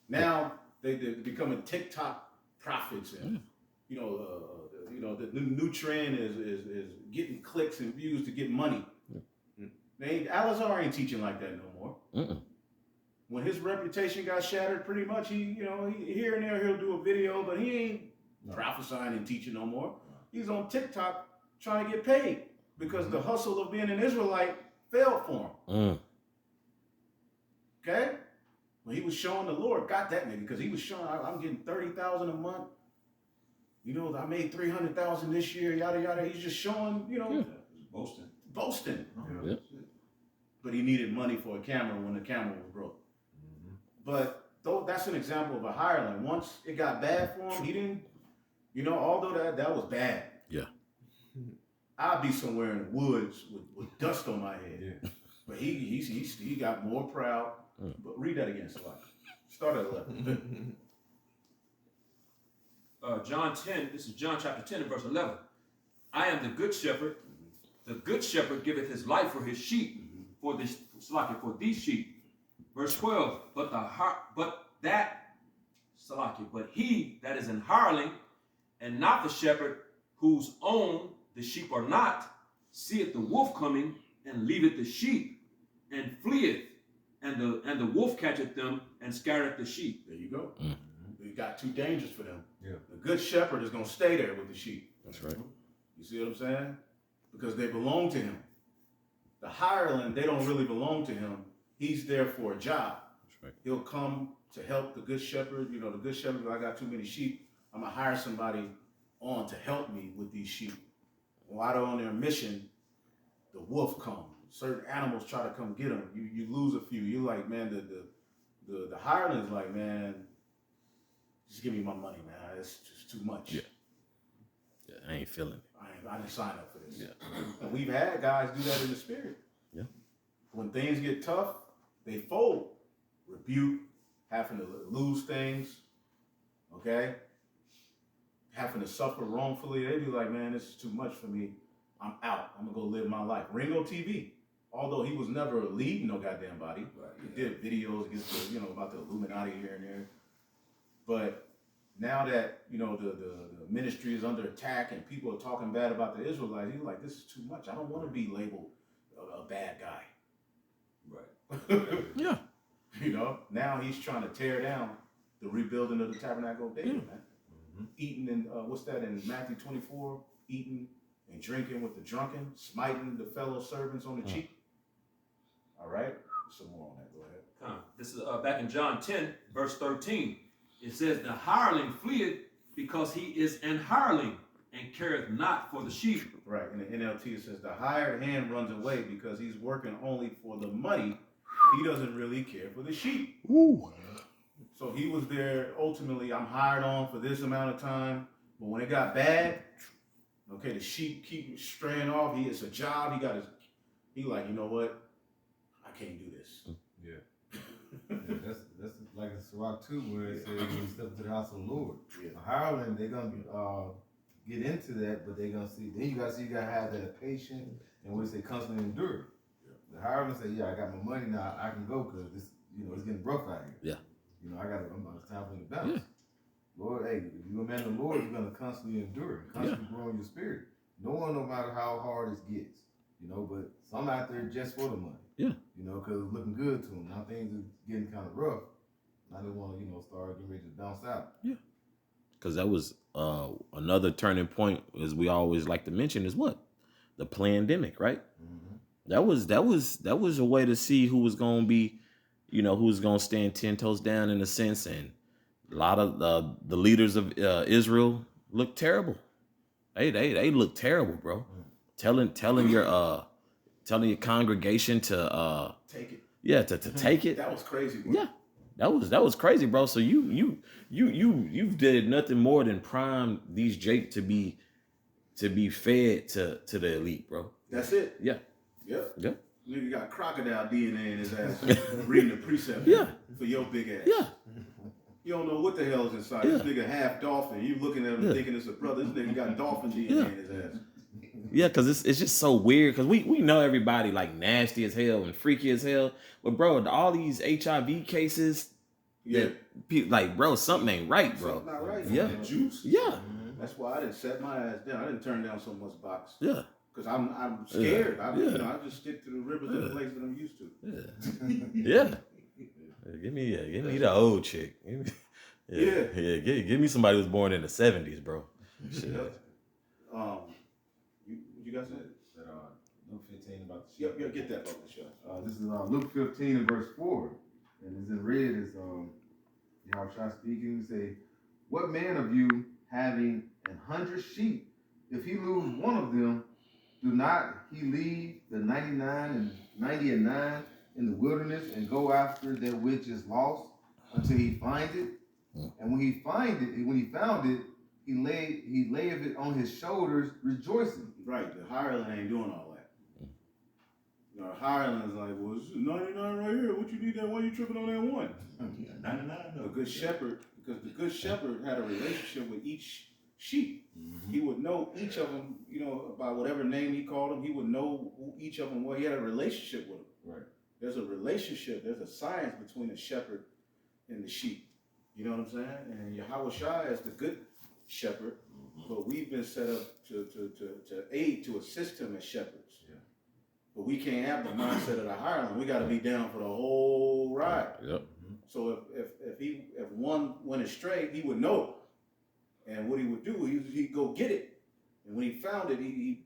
[SPEAKER 1] Now they're becoming TikTok prophets, and the new trend is getting clicks and views to get money. Al-Azhar ain't teaching like that no more. When his reputation got shattered, pretty much he here and there he'll do a video, but he ain't prophesying and teaching no more. He's on TikTok trying to get paid because the hustle of being an Israelite failed for him. Okay? When he was showing the Lord, got that nigga, because he was showing, I'm getting $30,000 a month. I made $300,000 this year, yada yada. He's just showing, boasting.
[SPEAKER 2] Yeah.
[SPEAKER 1] But he needed money for a camera when the camera was broke. But that's an example of a hireling. Once it got bad for him, he didn't, although that was bad.
[SPEAKER 2] Yeah.
[SPEAKER 1] I'd be somewhere in the woods with dust on my head. Yeah. But he got more proud. But read that again, Salaki. Start at 11.
[SPEAKER 4] John 10, this is John chapter 10 and verse 11. I am the good shepherd. The good shepherd giveth his life for his sheep, for these sheep. Verse 12, but he that is an hireling, and not the shepherd, whose own the sheep are not, seeth the wolf coming, and leaveth the sheep, and fleeth, and the wolf catcheth them, and scattereth the sheep.
[SPEAKER 1] There you go. You got two dangers for them. Yeah. The good shepherd is going to stay there with the sheep.
[SPEAKER 2] That's right.
[SPEAKER 1] You see what I'm saying? Because they belong to him. The hireling, they don't really belong to him. He's there for a job.
[SPEAKER 2] That's right.
[SPEAKER 1] He'll come to help the good shepherd. The good shepherd, I got too many sheep. I'm going to hire somebody on to help me with these sheep. While they're on their mission, the wolf comes. Certain animals try to come get them. You lose a few. You're like, man, the hireling is like, man, just give me my money, man. It's just too much.
[SPEAKER 2] Yeah, I ain't feeling it.
[SPEAKER 1] I didn't sign up for this.
[SPEAKER 2] Yeah.
[SPEAKER 1] And we've had guys do that in the spirit.
[SPEAKER 2] Yeah.
[SPEAKER 1] When things get tough, they fold. Rebuke, having to lose things, okay? Having to suffer wrongfully. They be like, man, this is too much for me. I'm out. I'm going to go live my life. Ringo TV, although he was never leading no goddamn body. Right. He did videos against about the Illuminati here and there. But now that, the ministry is under attack and people are talking bad about the Israelites, he's like, this is too much. I don't want to be labeled a bad guy.
[SPEAKER 5] Right.
[SPEAKER 2] Yeah.
[SPEAKER 1] You know, now he's trying to tear down the rebuilding of the tabernacle of David, man. Eating and what's that in Matthew 24? Eating and drinking with the drunken, smiting the fellow servants on the cheek. All right, some more on that. Go ahead.
[SPEAKER 4] This is back in John 10, verse 13. It says, the hireling fleeth because he is an hireling and careth not for the sheep.
[SPEAKER 1] Right, in the NLT it says the hired hand runs away because he's working only for the money. He doesn't really care for the sheep.
[SPEAKER 2] Woo.
[SPEAKER 1] So he was there, ultimately, I'm hired on for this amount of time. But when it got bad, okay, the sheep keep straying off. It's a job. He like, you know what? I can't do this.
[SPEAKER 3] Yeah, that's like in Sirach 2 where it says when you step into the house of the Lord. Yeah. A hireling, they're gonna get into that, but they're gonna see. Then you gotta have that patience and what they constantly endure. Yeah. The hireling say, yeah, I got my money now. I can go because this, it's getting rough out here.
[SPEAKER 2] Yeah.
[SPEAKER 3] It's time for me to bounce. Yeah. Lord, hey, if you're a man of the Lord, you're gonna constantly endure, constantly grow in your spirit. No matter how hard it gets, but some out there just for the money.
[SPEAKER 2] Yeah.
[SPEAKER 3] Because it's looking good to them. Now things are getting kind of rough. Now they want to, start getting ready to bounce out.
[SPEAKER 2] Yeah. Because that was another turning point, as we always like to mention, is what? The pandemic, right? Mm-hmm. That was a way to see who was going to be, who was going to stand 10 toes down in a sense. And a lot of the leaders of Israel looked terrible. They look terrible, bro. Mm. Telling your congregation to
[SPEAKER 1] take it.
[SPEAKER 2] Yeah, to take it.
[SPEAKER 1] That was crazy, bro.
[SPEAKER 2] Yeah. That was crazy, bro. So you did nothing more than prime these Jake to be fed to the elite, bro.
[SPEAKER 1] That's it.
[SPEAKER 2] Yeah.
[SPEAKER 1] Yep.
[SPEAKER 2] Yeah.
[SPEAKER 1] Nigga got crocodile DNA in his ass reading the precept for your big ass.
[SPEAKER 2] Yeah.
[SPEAKER 1] You don't know what the hell is inside. This nigga half dolphin. You looking at him thinking it's a brother. This nigga got dolphin DNA in his ass.
[SPEAKER 2] Yeah, because it's just so weird. Because we know everybody like nasty as hell and freaky as hell. But bro, all these HIV cases, like bro, something ain't right, bro.
[SPEAKER 1] Something not right.
[SPEAKER 2] Yeah.
[SPEAKER 1] The juice.
[SPEAKER 2] Yeah.
[SPEAKER 1] That's why I didn't set my ass down. I didn't turn down so much box.
[SPEAKER 2] Yeah.
[SPEAKER 1] Because I'm scared. I just stick to the rivers and the lakes that I'm used to.
[SPEAKER 2] Yeah. Give me the old chick. Give me somebody who was born in the 70s, bro. Shit.
[SPEAKER 1] You guys said
[SPEAKER 3] Luke 15 about the sheep.
[SPEAKER 1] Yep, get that book, shot.
[SPEAKER 3] This is Luke 15 and verse 4, and it's in red. Is Yahushua speaking? He say, "What man of you having 100 sheep, if he lose one of them, do not he leave the 99 and 9 in the wilderness and go after that which is lost until he find it? And when he found it, he laid it on his shoulders, rejoicing." Right, the hireling ain't doing all that. The hireling is like, well, it's 99 right here. What you need that one? You tripping on that one?
[SPEAKER 5] 99.
[SPEAKER 1] A good shepherd, because the good shepherd had a relationship with each sheep. Mm-hmm. He would know each of them, by whatever name he called them. He would know who each of them was. He had a relationship with them. Right. There's a relationship. There's a science between a shepherd and the sheep. You know what I'm saying? And Yahushua is the good shepherd, but we've been set up to assist him as shepherds. Yeah. But we can't have the mindset of the hireling. We got to be down for the whole ride.
[SPEAKER 2] Yep.
[SPEAKER 1] So if one went astray, he would know. And what he would do, he'd go get it. And when he found it, he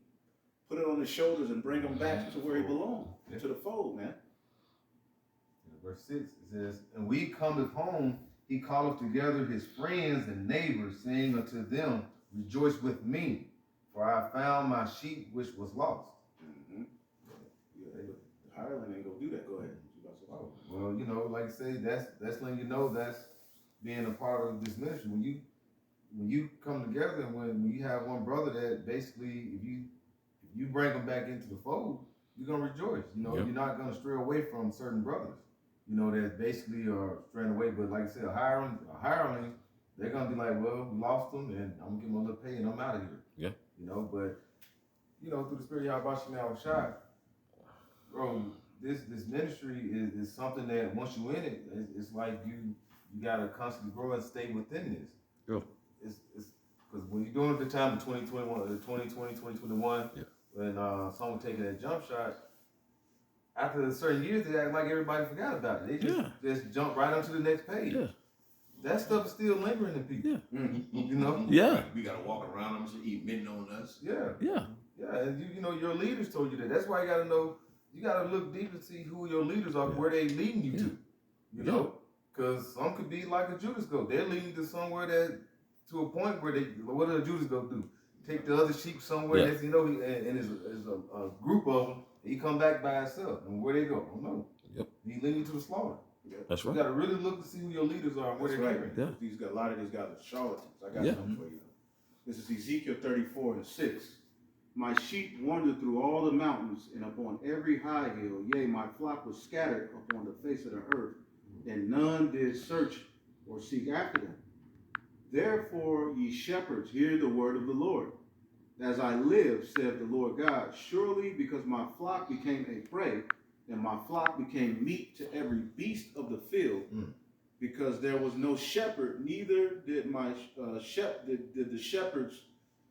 [SPEAKER 1] put it on his shoulders and bring him back to where he belonged, to the fold, man. Verse 6, it says, "And we cometh home, he calleth together his friends and neighbors, saying unto them, Rejoice with me, for I found my sheep which was lost." Mm-hmm. Yeah, the hireling ain't gonna do that. Go ahead. Oh, well, like I say, that's letting you know that's being a part of this ministry. When you come together and when you have one brother that basically, if you bring them back into the fold, you're gonna rejoice. You're not gonna stray away from certain brothers. That basically are straying away. But like I said, a hireling, they're gonna be like, well, we lost them, and I'm gonna give them a little pay, and I'm out of here.
[SPEAKER 2] Yeah.
[SPEAKER 1] But through the spirit of Yahushua, bro, this ministry is something that once you in it, it's like you gotta constantly grow and stay within this.
[SPEAKER 2] Yeah.
[SPEAKER 1] It's because when you're doing the time of 2021, 2020, 2021, when someone taking that jump shot,
[SPEAKER 3] after a certain years, they act like everybody forgot about it. They just jump right onto the next page.
[SPEAKER 2] Yeah.
[SPEAKER 3] That stuff is still lingering in people.
[SPEAKER 2] Yeah.
[SPEAKER 3] You know?
[SPEAKER 2] Yeah.
[SPEAKER 5] We gotta walk around them and eat on us.
[SPEAKER 3] Yeah.
[SPEAKER 2] Yeah.
[SPEAKER 3] Yeah. And you know, your leaders told you that. That's why you gotta know, you gotta look deep and see who your leaders are, where they leading you to. You know? Because some could be like a Judas goat. They're leading to somewhere that, to a point where they, what does a Judas goat do? Take the other sheep somewhere that's, you know, and it's a group of them. He come back by himself. And where they go? I don't know.
[SPEAKER 2] Yep.
[SPEAKER 3] He leading you to the slaughter.
[SPEAKER 2] That's
[SPEAKER 3] You
[SPEAKER 2] right.
[SPEAKER 3] got to really look to see who your leaders are and where
[SPEAKER 1] That's
[SPEAKER 3] they're
[SPEAKER 1] right.
[SPEAKER 3] carrying.
[SPEAKER 2] Yeah.
[SPEAKER 1] A lot of these guys are charlatans. I got
[SPEAKER 2] Yeah.
[SPEAKER 1] something for you. This is Ezekiel 34:6. My sheep wandered through all the mountains and upon every high hill. Yea, my flock was scattered upon the face of the earth, and none did search or seek after them. Therefore, ye shepherds, hear the word of the Lord. As I live, saith the Lord God, surely because my flock became a prey, and my flock became meat to every beast of the field, because there was no shepherd, neither did did the shepherds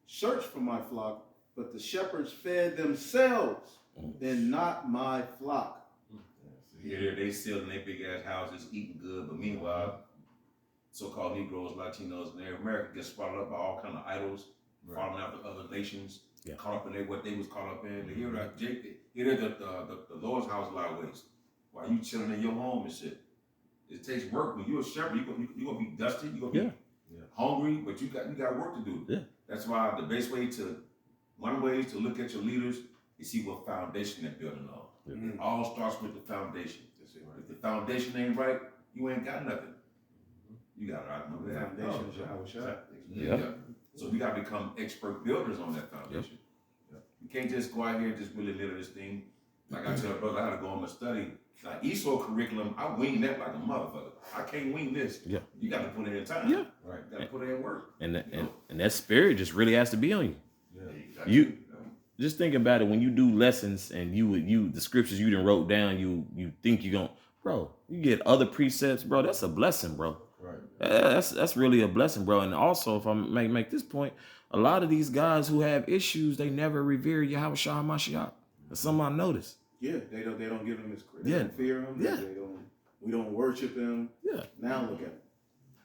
[SPEAKER 1] search for my flock, but the shepherds fed themselves, and not my flock.
[SPEAKER 5] Here they still in their big ass houses eating good, but meanwhile, so-called Negroes, Latinos, and America get swallowed up by all kind of idols, following after other nations, caught up in what they was caught up in. They hear that the Lord's house lie waste while you chilling in your home and shit. It takes work. When you're a shepherd, you're gonna be dusty, you're gonna be hungry, but you got work to do.
[SPEAKER 2] Yeah.
[SPEAKER 5] That's why one way to look at your leaders is see what foundation they're building on. It all starts with the foundation. If the foundation ain't right, you ain't got nothing. You got to remember
[SPEAKER 1] The
[SPEAKER 5] that.
[SPEAKER 1] foundation is Yahweh Shai.
[SPEAKER 5] Yeah. So we got to become expert builders on that foundation. You can't just go out here and just really live this thing. Like I tell brother, I had to go home and study. Like ESO curriculum, I wing that like a motherfucker. I can't wing this.
[SPEAKER 2] Yeah.
[SPEAKER 5] You got to put in time.
[SPEAKER 2] Yeah.
[SPEAKER 5] Right. You got to put in work.
[SPEAKER 2] And that spirit just really has to be on you.
[SPEAKER 5] Yeah.
[SPEAKER 2] You just think about it when you do lessons and you the scriptures you done wrote down, you think you're gonna, bro, you get other precepts, bro. That's a blessing, bro.
[SPEAKER 3] Right.
[SPEAKER 2] That's really a blessing, bro. And also, if I may make this point, a lot of these guys who have issues, they never revere Yahweh Shah Mashiach. That's something I noticed.
[SPEAKER 1] Yeah, they don't give him his credit.
[SPEAKER 2] Yeah.
[SPEAKER 1] They don't fear him.
[SPEAKER 2] Yeah.
[SPEAKER 1] We don't worship him.
[SPEAKER 2] Yeah.
[SPEAKER 1] Now look at him.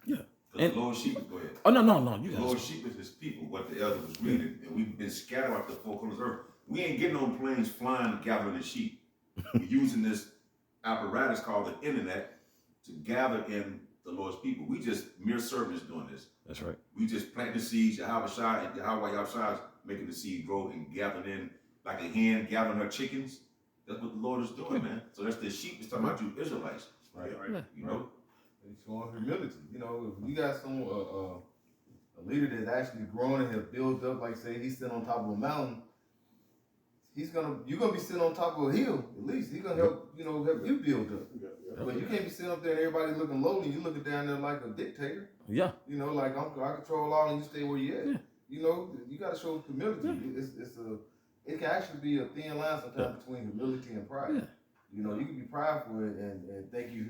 [SPEAKER 2] Yeah.
[SPEAKER 5] And the Lord's sheep, go ahead.
[SPEAKER 2] Oh no, you
[SPEAKER 5] The
[SPEAKER 2] guys.
[SPEAKER 5] Lord's sheep is his people, what the elder was reading, and we've been scattered off the four corners of the earth. We ain't getting on planes flying to gather the sheep. We're using this apparatus called the internet to gather in the Lord's people. We just mere servants doing this.
[SPEAKER 2] That's right.
[SPEAKER 5] We just plant the seeds, Yahweh Shai, and Yahweh Shai is making the seed grow and gathering in like a hen gathering her chickens. That's what the Lord is doing, man. So that's the sheep. It's talking about you Israelites.
[SPEAKER 3] Right.
[SPEAKER 2] Yeah.
[SPEAKER 5] You know?
[SPEAKER 3] It's showing humility. You know, if you got some a leader that's actually grown and have built up, like say he's sitting on top of a mountain, you're gonna be sitting on top of a hill, at least. He's gonna help you build up. But you can't be sitting up there and everybody looking lowly, and you looking down there like a dictator.
[SPEAKER 2] Yeah.
[SPEAKER 3] You know, like I control all and you stay where you at.
[SPEAKER 2] Yeah.
[SPEAKER 3] You know, you gotta show humility. It can actually be a thin line sometimes between humility and pride.
[SPEAKER 2] Yeah.
[SPEAKER 3] You know, you can be prideful and think you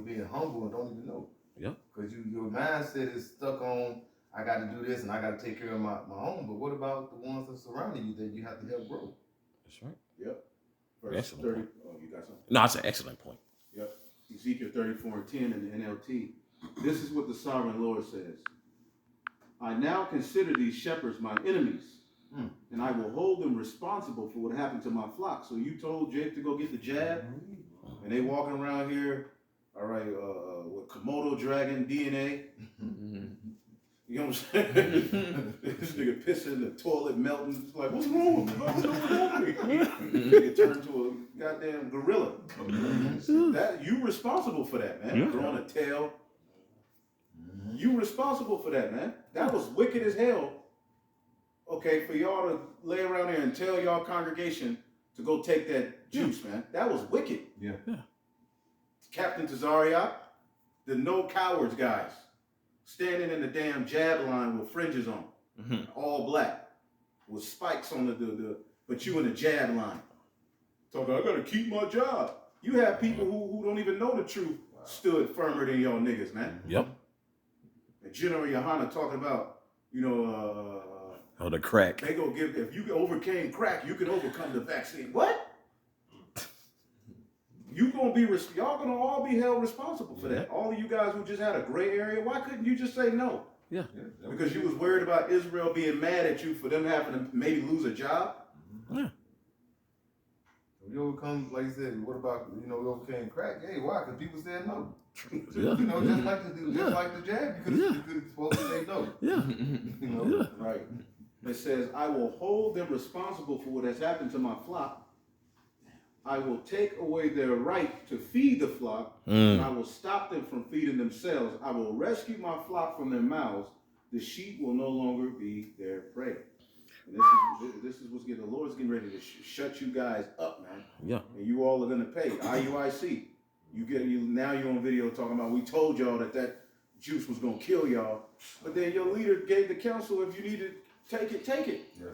[SPEAKER 3] being humble and don't even know.
[SPEAKER 2] Yep.
[SPEAKER 3] Because your mindset is stuck on, I got to do this and I got to take care of my own. But what about the ones that surrounding you that you have to help grow?
[SPEAKER 2] That's right.
[SPEAKER 1] Yep. Verse
[SPEAKER 2] Excellent
[SPEAKER 1] 30. Oh, you got something?
[SPEAKER 2] No, that's an excellent point.
[SPEAKER 1] Yep. Ezekiel 34:10 in the NLT. This is what the sovereign Lord says. I now consider these shepherds my enemies, and I will hold them responsible for what happened to my flock. So you told Jake to go get the jab, and they walking around here, all right, with Komodo dragon DNA. You know what I'm saying? This nigga pissing in the toilet, melting. It's like, what's wrong with me? What's wrong with me? Nigga turned to a goddamn gorilla. That you responsible for that, man.
[SPEAKER 2] Yeah.
[SPEAKER 1] Growing a tail. You responsible for that, man. That was wicked as hell. Okay, for y'all to lay around there and tell y'all congregation to go take that juice, man. That was wicked.
[SPEAKER 3] Yeah.
[SPEAKER 1] Captain Tazariot, the no cowards guys, standing in the damn jab line with fringes on, all black, with spikes on but you in the jab line. Talking, I gotta keep my job. You have people who don't even know the truth stood firmer than y'all niggas, man.
[SPEAKER 2] Yep.
[SPEAKER 1] And General Yohana talking about,
[SPEAKER 2] Oh, the crack.
[SPEAKER 1] they go give, if you overcame crack, you can overcome the vaccine. What? you gonna be, y'all gonna all be held responsible for that. All of you guys who just had a gray area, why couldn't you just say no?
[SPEAKER 2] Yeah.
[SPEAKER 1] Because you was worried about Israel being mad at you for them having to maybe lose a job?
[SPEAKER 2] Yeah.
[SPEAKER 3] We overcome, like you said, what about, we overcame crack? Hey, why? Because people said no.
[SPEAKER 2] Yeah.
[SPEAKER 3] Just like the jab, you could supposed to say no.
[SPEAKER 2] Yeah.
[SPEAKER 1] Right. It says, I will hold them responsible for what has happened to my flock. I will take away their right to feed the flock, and I will stop them from feeding themselves. I will rescue my flock from their mouths. The sheep will no longer be their prey. And this is what's getting, the Lord's getting ready to shut you guys up, man.
[SPEAKER 2] Yeah.
[SPEAKER 1] And you all are gonna pay. IUIC. Now you're on video talking about, we told y'all that juice was gonna kill y'all, but then your leader gave the counsel, if you need to take it, take it.
[SPEAKER 3] Yeah.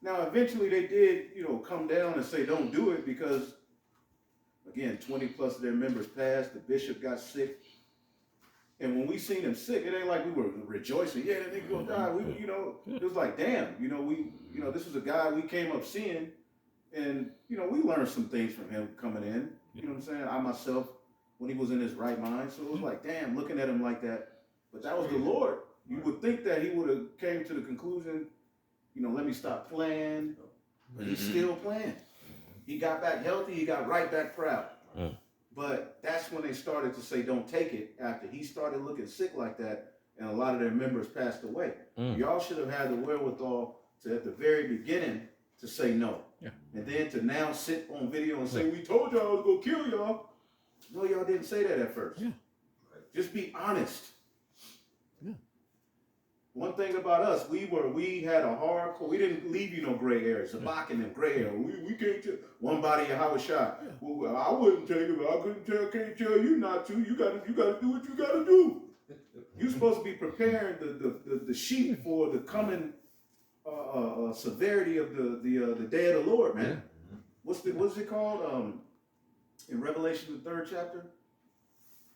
[SPEAKER 1] Now, eventually they did, come down and say, don't do it, because, again, 20 plus of their members passed, the bishop got sick. And when we seen him sick, it ain't like we were rejoicing, yeah, that nigga gonna die. It was like, damn, this was a guy we came up seeing, and, we learned some things from him coming in. You know what I'm saying? I myself, when he was in his right mind, so it was like, damn, looking at him like that. But that was the Lord. You would think that he would have came to the conclusion, let me stop playing, but he's still playing. He got back healthy, he got right back proud. But that's when they started to say, don't take it, after he started looking sick like that, and a lot of their members passed away. Y'all should have had the wherewithal to, at the very beginning, to say no.
[SPEAKER 2] Yeah.
[SPEAKER 1] And then to now sit on video and say, we told y'all I was gonna kill y'all. No, y'all didn't say that at first.
[SPEAKER 2] Yeah.
[SPEAKER 1] Just be honest.
[SPEAKER 2] Yeah.
[SPEAKER 1] One thing about us, we had a hardcore, we didn't leave you no gray areas, Zabak and them gray area. We can't tell, one body in Howard shot. Yeah. Well, I wouldn't take it, but I can't tell you not to. You gotta do what you gotta do. You're supposed to be preparing the sheep for the coming severity of the day of the Lord, man. Yeah. What's it called? In Revelation, the 3rd chapter,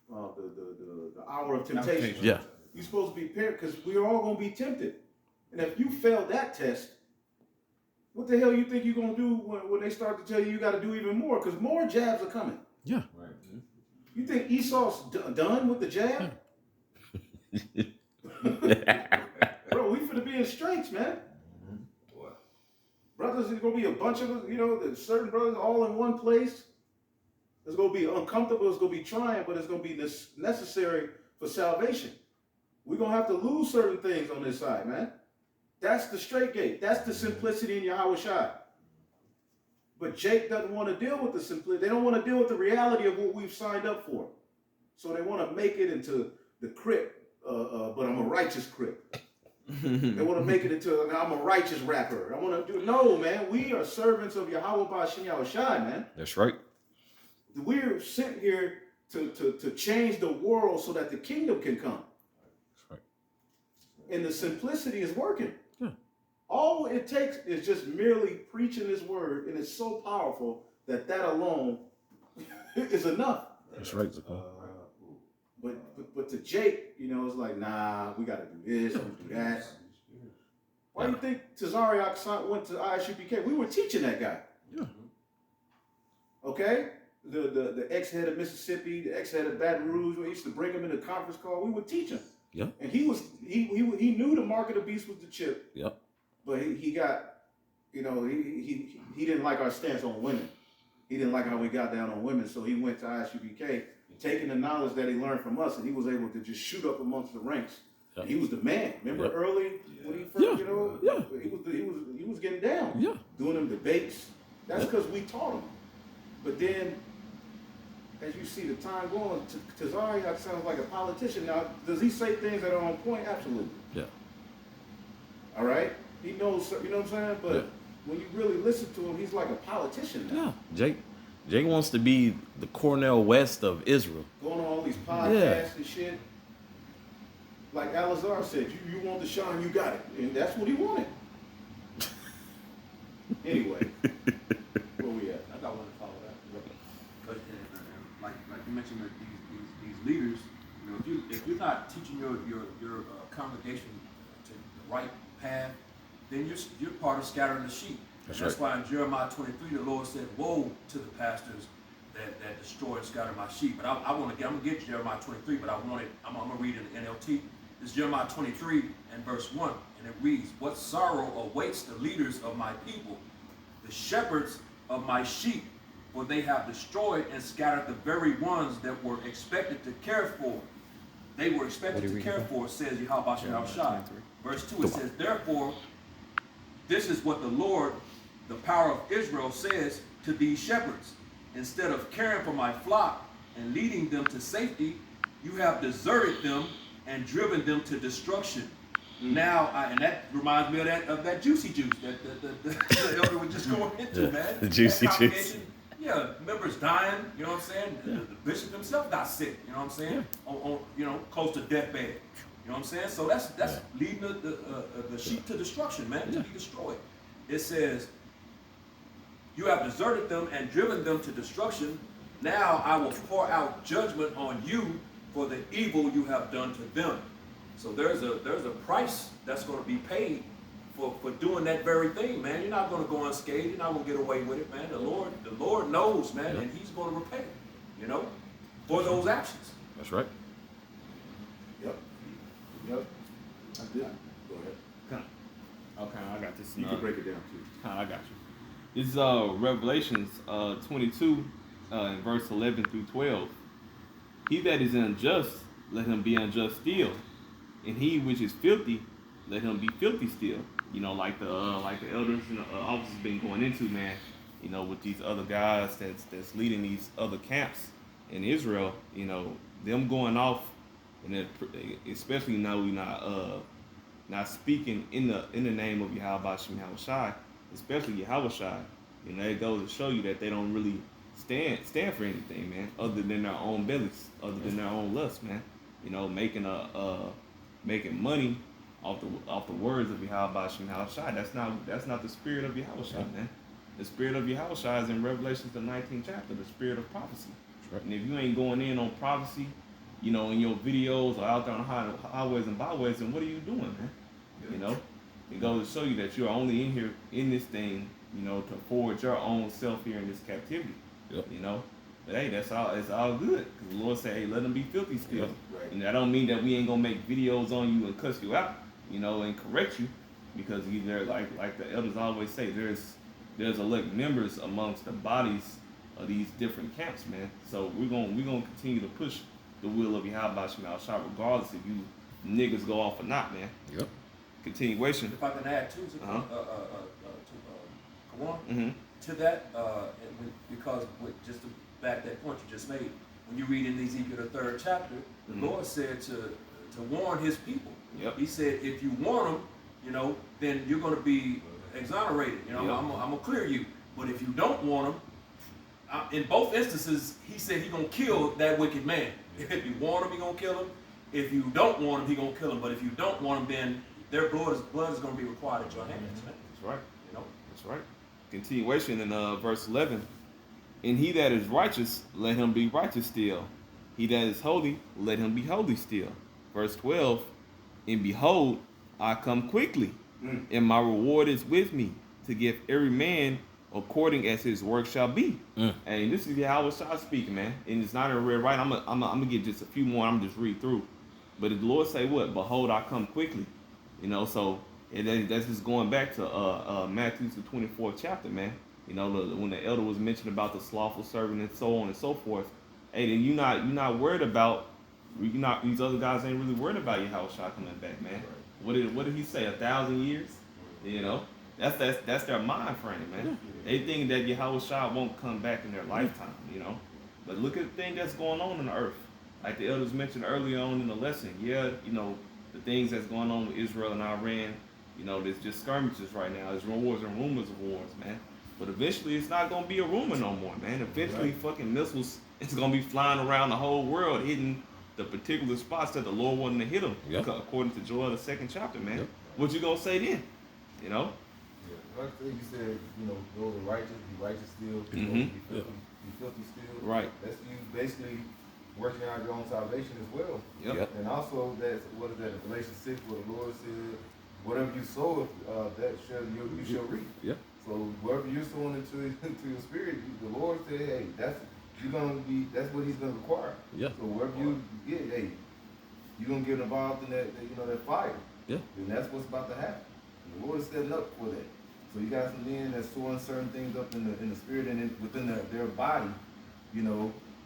[SPEAKER 1] the hour of temptation.
[SPEAKER 2] Yeah.
[SPEAKER 1] You're supposed to be prepared, because we're all going to be tempted. And if you fail that test, what the hell you think you're going to do when they start to tell you got to do even more? Because more jabs are coming.
[SPEAKER 2] Yeah.
[SPEAKER 3] Right.
[SPEAKER 1] You think Esau's done with the jab? Bro, we finna be in straits, man.
[SPEAKER 3] What?
[SPEAKER 1] Brothers, there's going to be a bunch of us, there's certain brothers all in one place. It's going to be uncomfortable, it's going to be trying, but it's going to be necessary for salvation. We're going to have to lose certain things on this side, man. That's the straight gate. That's the simplicity in Yahweh Shai. But Jake doesn't want to deal with the simplicity. They don't want to deal with the reality of what we've signed up for. So they want to make it into the crypt, but I'm a righteous crypt. They want to make it into, I'm a righteous rapper. I want to do, no, man. We are servants of Yahweh Ba'ashem Yahweh Shai, man.
[SPEAKER 2] That's right.
[SPEAKER 1] We're sent here to change the world so that the kingdom can come. And the simplicity is working. Yeah. All it takes is just merely preaching this word, and it's so powerful that alone is enough.
[SPEAKER 2] That's right.
[SPEAKER 1] But to Jake, it's like, nah, we got to do this, and do that. Why do you think Tazariak went to ISUPK? We were teaching that guy.
[SPEAKER 2] Yeah.
[SPEAKER 1] Okay? The ex-head of Mississippi, the ex-head of Baton Rouge, we used to bring him in a conference call. We would teach him.
[SPEAKER 2] Yeah.
[SPEAKER 1] And he knew the mark of the beast was the chip.
[SPEAKER 2] Yep.
[SPEAKER 1] But he got, he didn't like our stance on women. He didn't like how we got down on women, so he went to ISUPK, taking the knowledge that he learned from us, and he was able to just shoot up amongst the ranks. Yep. He was the man. Remember early when he first, he was getting down.
[SPEAKER 2] Yeah.
[SPEAKER 1] Doing them debates. That's because we taught him. But then, as you see the time going, Tazariak sounds like a politician. Now, does he say things that are on point? Absolutely.
[SPEAKER 2] Yeah.
[SPEAKER 1] All right? He knows, you know what I'm saying? But when you really listen to him, he's like a politician now.
[SPEAKER 2] Yeah. Jake wants to be the Cornel West of Israel.
[SPEAKER 1] Going on all these podcasts and shit. Like Alazar said, you want the shine, you got it. And that's what he wanted. Anyway, where we at?
[SPEAKER 4] I got one to follow that. But like you mentioned, that these leaders, if you're not teaching your congregation to the right path, then you're part of scattering the sheep. That's why in Jeremiah 23, the Lord said, "Woe to the pastors that destroy and scatter my sheep. But I'm gonna get Jeremiah 23, but I'm gonna read it in NLT. It's Jeremiah 23 and verse 1, and it reads, "What sorrow awaits the leaders of my people, the shepherds of my sheep, for they have destroyed and scattered the very ones that were expected to care for. They were expected to care for, says Yahweh Shai." Verse 2, it says, "Therefore, this is what the Lord, the power of Israel, says to these shepherds. Instead of caring for my flock and leading them to safety, you have deserted them and driven them to destruction." Now, and that reminds me of that juicy juice that the elder was just going into, man.
[SPEAKER 2] The juicy
[SPEAKER 4] That
[SPEAKER 2] juice.
[SPEAKER 4] congregation, yeah, members dying, you know what I'm saying? The bishop himself got sick, you know what I'm saying? On close to deathbed, you know what I'm saying? So that's leading the sheep to destruction, man, to be destroyed. It says, "You have deserted them and driven them to destruction. Now I will pour out judgment on you for the evil you have done to them." So there's a price that's going to be paid for doing that very thing, man. You're not going to go unscathed. You're not going to get away with it, man. The Lord knows, man, and He's going to repay, you know, for those actions.
[SPEAKER 2] That's right.
[SPEAKER 1] Yep. Yep. I did. Go ahead.
[SPEAKER 6] Okay, I got this.
[SPEAKER 1] You can break it down too.
[SPEAKER 6] I got you. This is Revelations 22, in verse 11 through 12. "He that is unjust, let him be unjust still, and he which is filthy, let him be filthy still." You know, like the elders and the officers been going into, man. You know, with these other guys that's leading these other camps in Israel. You know, them going off, and then especially now we not speaking in the name of Yahweh Shai, especially Yahweh Shai. You know, it goes to show you that they don't really stand for anything, man, other than their own bellies, other than their own lust, man. You know, making money off the words of Yahweh Shai. That's not the spirit of Yahweh Shai, man. The spirit of Yahweh Shai is in Revelations the 19th chapter, the spirit of prophecy. Right. And if you ain't going in on prophecy, you know, in your videos or out there on highways and byways, then what are you doing, man? You know, it goes to show you that you're only in here in this thing, you know, to forward your own self here in this captivity. Yep. You know, but hey, it's all good. Cause the Lord said, "Hey, let them be filthy still." Yep. Right. And that don't mean that we ain't gonna make videos on you and cuss you out, you know, and correct you, because either like the elders always say, there's elect members amongst the bodies of these different camps, man. So we're gonna continue to push the will of Yahweh Shai, regardless if you niggas go off or not, man. Yep. Continuation.
[SPEAKER 4] If I can add too, Kawan, to that, because just to back that point you just made, when you read in Ezekiel the 3rd chapter, the Lord said to warn His people. Yep. He said, if you warn them, you know, then you're going to be exonerated. You know, I'm gonna clear you. But if you don't warn them, in both instances, He said He's gonna kill that wicked man. If you warn him, He's gonna kill him. If you don't warn him, He's gonna kill him. But if you don't warn him, then their blood is going to be required at your hands. Man.
[SPEAKER 6] That's right.
[SPEAKER 4] You know.
[SPEAKER 6] That's right. Continuation in verse 11. "And he that is righteous, let him be righteous still. He that is holy, let him be holy still." Verse 12. "And behold, I come quickly, and my reward is with me, to give every man according as his work shall be." And this is Yahweh Shai speaking, man. And it's not in red, right? I'm gonna get just a few more. I'm just read through. But the Lord say what? "Behold, I come quickly." You know, so that's just going back to Matthew the 24th chapter, man. You know, when the elder was mentioning about the slothful servant and so on and so forth. Hey, then you're not worried about. These other guys ain't really worried about Yahweh Shai coming back, man. Right. What did he say? 1,000 years? You know, that's their mind frame, man. They think that Yahweh Shai won't come back in their lifetime, you know. But look at the thing that's going on the earth. Like the elders mentioned earlier on in the lesson. Yeah, you know, the things that's going on with Israel and Iran, you know, there's just skirmishes right now. There's wars and rumors of wars, man. But eventually it's not going to be a rumor no more, man. Eventually fucking missiles, it's going to be flying around the whole world, hitting the particular spots that the Lord wanted to hit them, according to Joel, the 2nd chapter, man. What you going to say then? You know?
[SPEAKER 3] Yeah, like you said, you know, those are righteous, be righteous still, be filthy still.
[SPEAKER 6] Right.
[SPEAKER 3] That's you basically working out your own salvation as well.
[SPEAKER 6] Yep.
[SPEAKER 3] And also that's what is that in Galatians 6 where the Lord said, whatever you sow, that you shall reap.
[SPEAKER 6] Yeah.
[SPEAKER 3] So whatever you're sowing into your spirit, the Lord said, hey, you're gonna be. That's what he's gonna require.
[SPEAKER 2] Yeah.
[SPEAKER 3] So wherever you get, hey, you're gonna get involved in that fire.
[SPEAKER 2] Yeah.
[SPEAKER 3] And that's what's about to happen. The Lord is setting up for that. So you got some men that's storing certain things up in the spirit and within their body,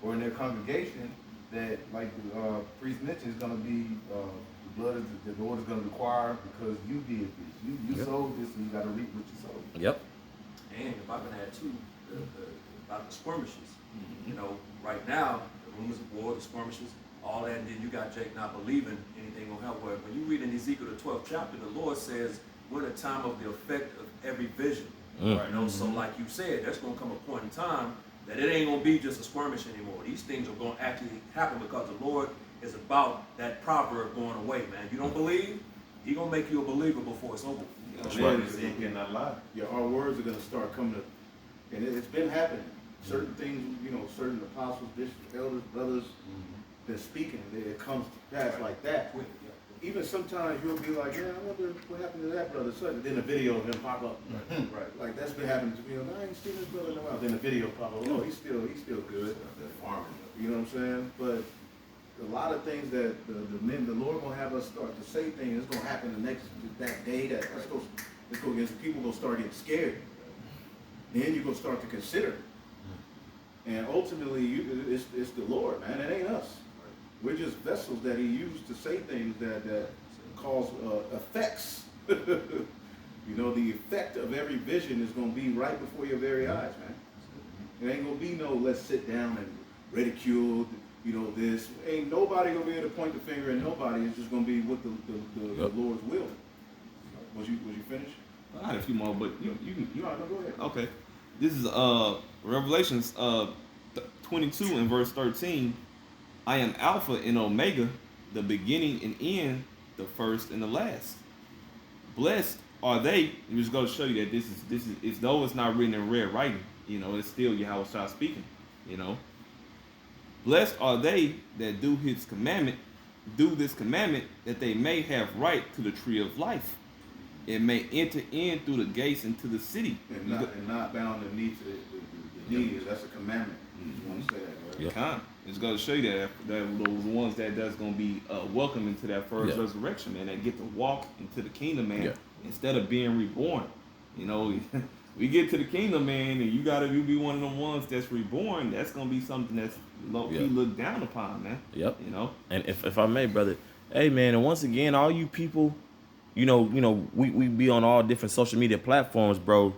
[SPEAKER 3] or in their congregation that, like the priest mentioned, is gonna be the blood the Lord is gonna require because you did this. You sowed this, and you gotta reap what you sowed.
[SPEAKER 2] Yep.
[SPEAKER 4] And if I can add too, about the skirmishes. Right now, the rumors of war, the skirmishes, all that, and then you got Jake not believing anything will help. When you read in Ezekiel the 12th chapter, the Lord says we're in a time of the effect of every vision. Right? So like you said, there's gonna come a point in time that it ain't gonna be just a skirmish anymore. These things are gonna actually happen because the Lord is about that proverb going away, man. You don't believe, he gonna make you a believer before it's over.
[SPEAKER 1] That's
[SPEAKER 5] Man,
[SPEAKER 1] right.
[SPEAKER 5] he cannot lie.
[SPEAKER 1] Yeah, our words are gonna start coming to, and it's been happening. Certain things, certain apostles, bishops, elders, brothers, been speaking, it comes to pass like that. Even sometimes you'll be like, yeah, I wonder what happened to that brother. So then a video of him pop up. Right. Like that's been happening to me. I ain't seen this brother in a while. Then the video pop up. Oh, he's still good. You know what I'm saying? But a lot of things that the Lord gonna have us start to say things. It's gonna happen that day. Let's go against people gonna start getting scared. Then you're gonna start to consider. And ultimately, it's the Lord, man. It ain't us. We're just vessels that he used to say things that cause effects. The effect of every vision is going to be right before your very eyes, man. It ain't going to be no let's sit down and ridicule, this. Ain't nobody going to be able to point the finger at nobody. It's just going to be what the Lord's will. Was you finished?
[SPEAKER 6] I had a few more, but you
[SPEAKER 1] No, go ahead.
[SPEAKER 6] okay. This is Revelations 22 and verse 13. I am Alpha and Omega, the beginning and end, the first and the last. Blessed are they. I'm just going to show you that this is though it's not written in red writing. It's still Yahweh speaking. Blessed are they that do this commandment, that they may have right to the tree of life, and may enter in through the gates into the city.
[SPEAKER 1] And not bound the knee to the knees. That's a commandment. You want to say that, right?
[SPEAKER 6] Yeah. It's going to show you that those ones that's going to be welcome into that first resurrection, man, that get to walk into the kingdom, man, instead of being reborn. We get to the kingdom, man, and you be one of them ones that's reborn. That's going to be something that's low-key looked down upon, man.
[SPEAKER 2] Yep. And if I may, brother, hey, man, and once again, all you people, we be on all different social media platforms, bro.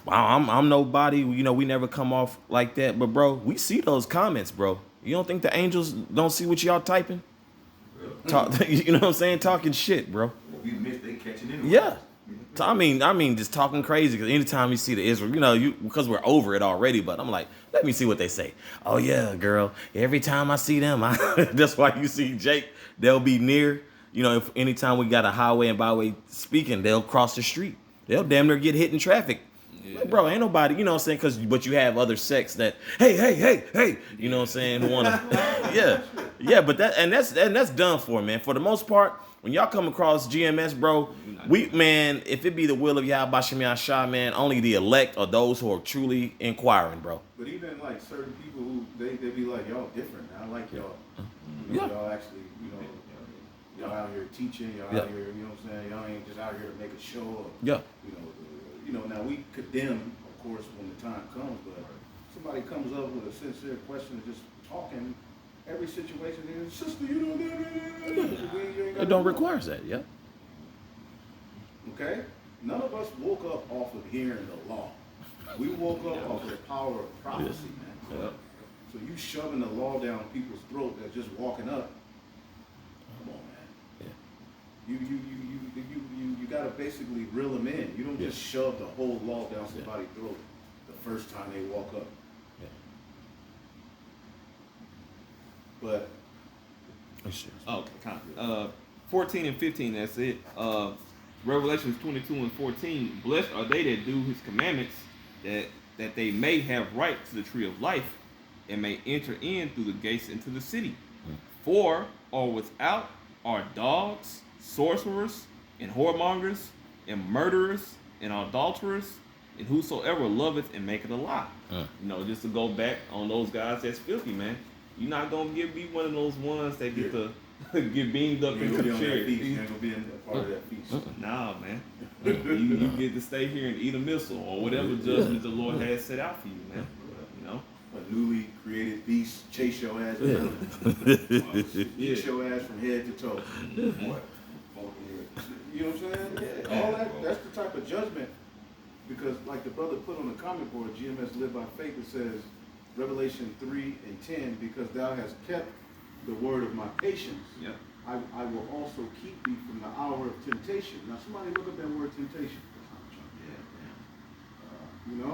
[SPEAKER 2] I'm nobody, we never come off like that. But, bro, we see those comments, bro. You don't think the angels don't see what y'all typing? You know what I'm saying? Talking shit, bro.
[SPEAKER 5] We missed they catching anyway.
[SPEAKER 2] Yeah. I mean, just talking crazy. Because anytime you see the Israel, because we're over it already. But I'm like, let me see what they say. Oh, yeah, girl. Every time I see them, that's why you see Jake. They'll be near. If anytime we got a highway and byway speaking, they'll cross the street. They'll damn near get hit in traffic. Yeah. Like, bro, ain't nobody, you know what I'm saying? But you have other sects that, hey, you know what I'm saying? Who wanna, yeah. But that's done for, man. For the most part, when y'all come across GMS, bro, if it be the will of Yahweh Shem Yahshua, man, only the elect or those who are truly inquiring, bro.
[SPEAKER 1] But even like certain people who they be like, y'all different. I like y'all. Y'all actually, y'all out here teaching. Y'all out here, you know what I'm saying? Y'all ain't just out here to make a show. Or, now we condemn, of course, when the time comes. But somebody comes up with a sincere question, just talking. Every situation, sister,
[SPEAKER 2] It don't require that, yeah.
[SPEAKER 1] Okay? None of us woke up off of hearing the law. We woke up off of the power of prophecy, man.
[SPEAKER 2] Yep.
[SPEAKER 1] So you shoving the law down people's throat that's just walking up. Come on, man.
[SPEAKER 2] Yeah.
[SPEAKER 1] You gotta basically reel them in. You don't just shove the whole law down somebody's throat the first time they walk up. But
[SPEAKER 6] okay, 14 and 15, that's it. Revelations 22 and 14. Blessed are they that do his commandments, that they may have right to the tree of life, and may enter in through the gates into the city. For or without are dogs, sorcerers, and whoremongers, and murderers, and adulterers, and whosoever loveth and maketh a lie.
[SPEAKER 2] Mm.
[SPEAKER 6] You know, just to go back on those guys that's filthy, man. You're not gonna be one of those ones that get to get beamed up
[SPEAKER 1] You ain't
[SPEAKER 6] into
[SPEAKER 1] gonna
[SPEAKER 6] the
[SPEAKER 1] be on that
[SPEAKER 6] chair.
[SPEAKER 1] feast. You ain't gonna be in a part of that feast.
[SPEAKER 6] Nah, man. You get to stay here and eat a missile or whatever judgment the Lord has set out for you, man. You know?
[SPEAKER 1] A newly created beast chase your ass around. Eat your ass from head to toe.
[SPEAKER 5] What?
[SPEAKER 1] You know what I'm saying? Yeah, all that's the type of judgment. Because like the brother put on the comment board, GMS Live by Faith, it says, Revelation 3 and 10, because thou hast kept the word of my patience,
[SPEAKER 6] Yeah.
[SPEAKER 1] I will also keep thee from the hour of temptation. Now somebody look up that word temptation. You know?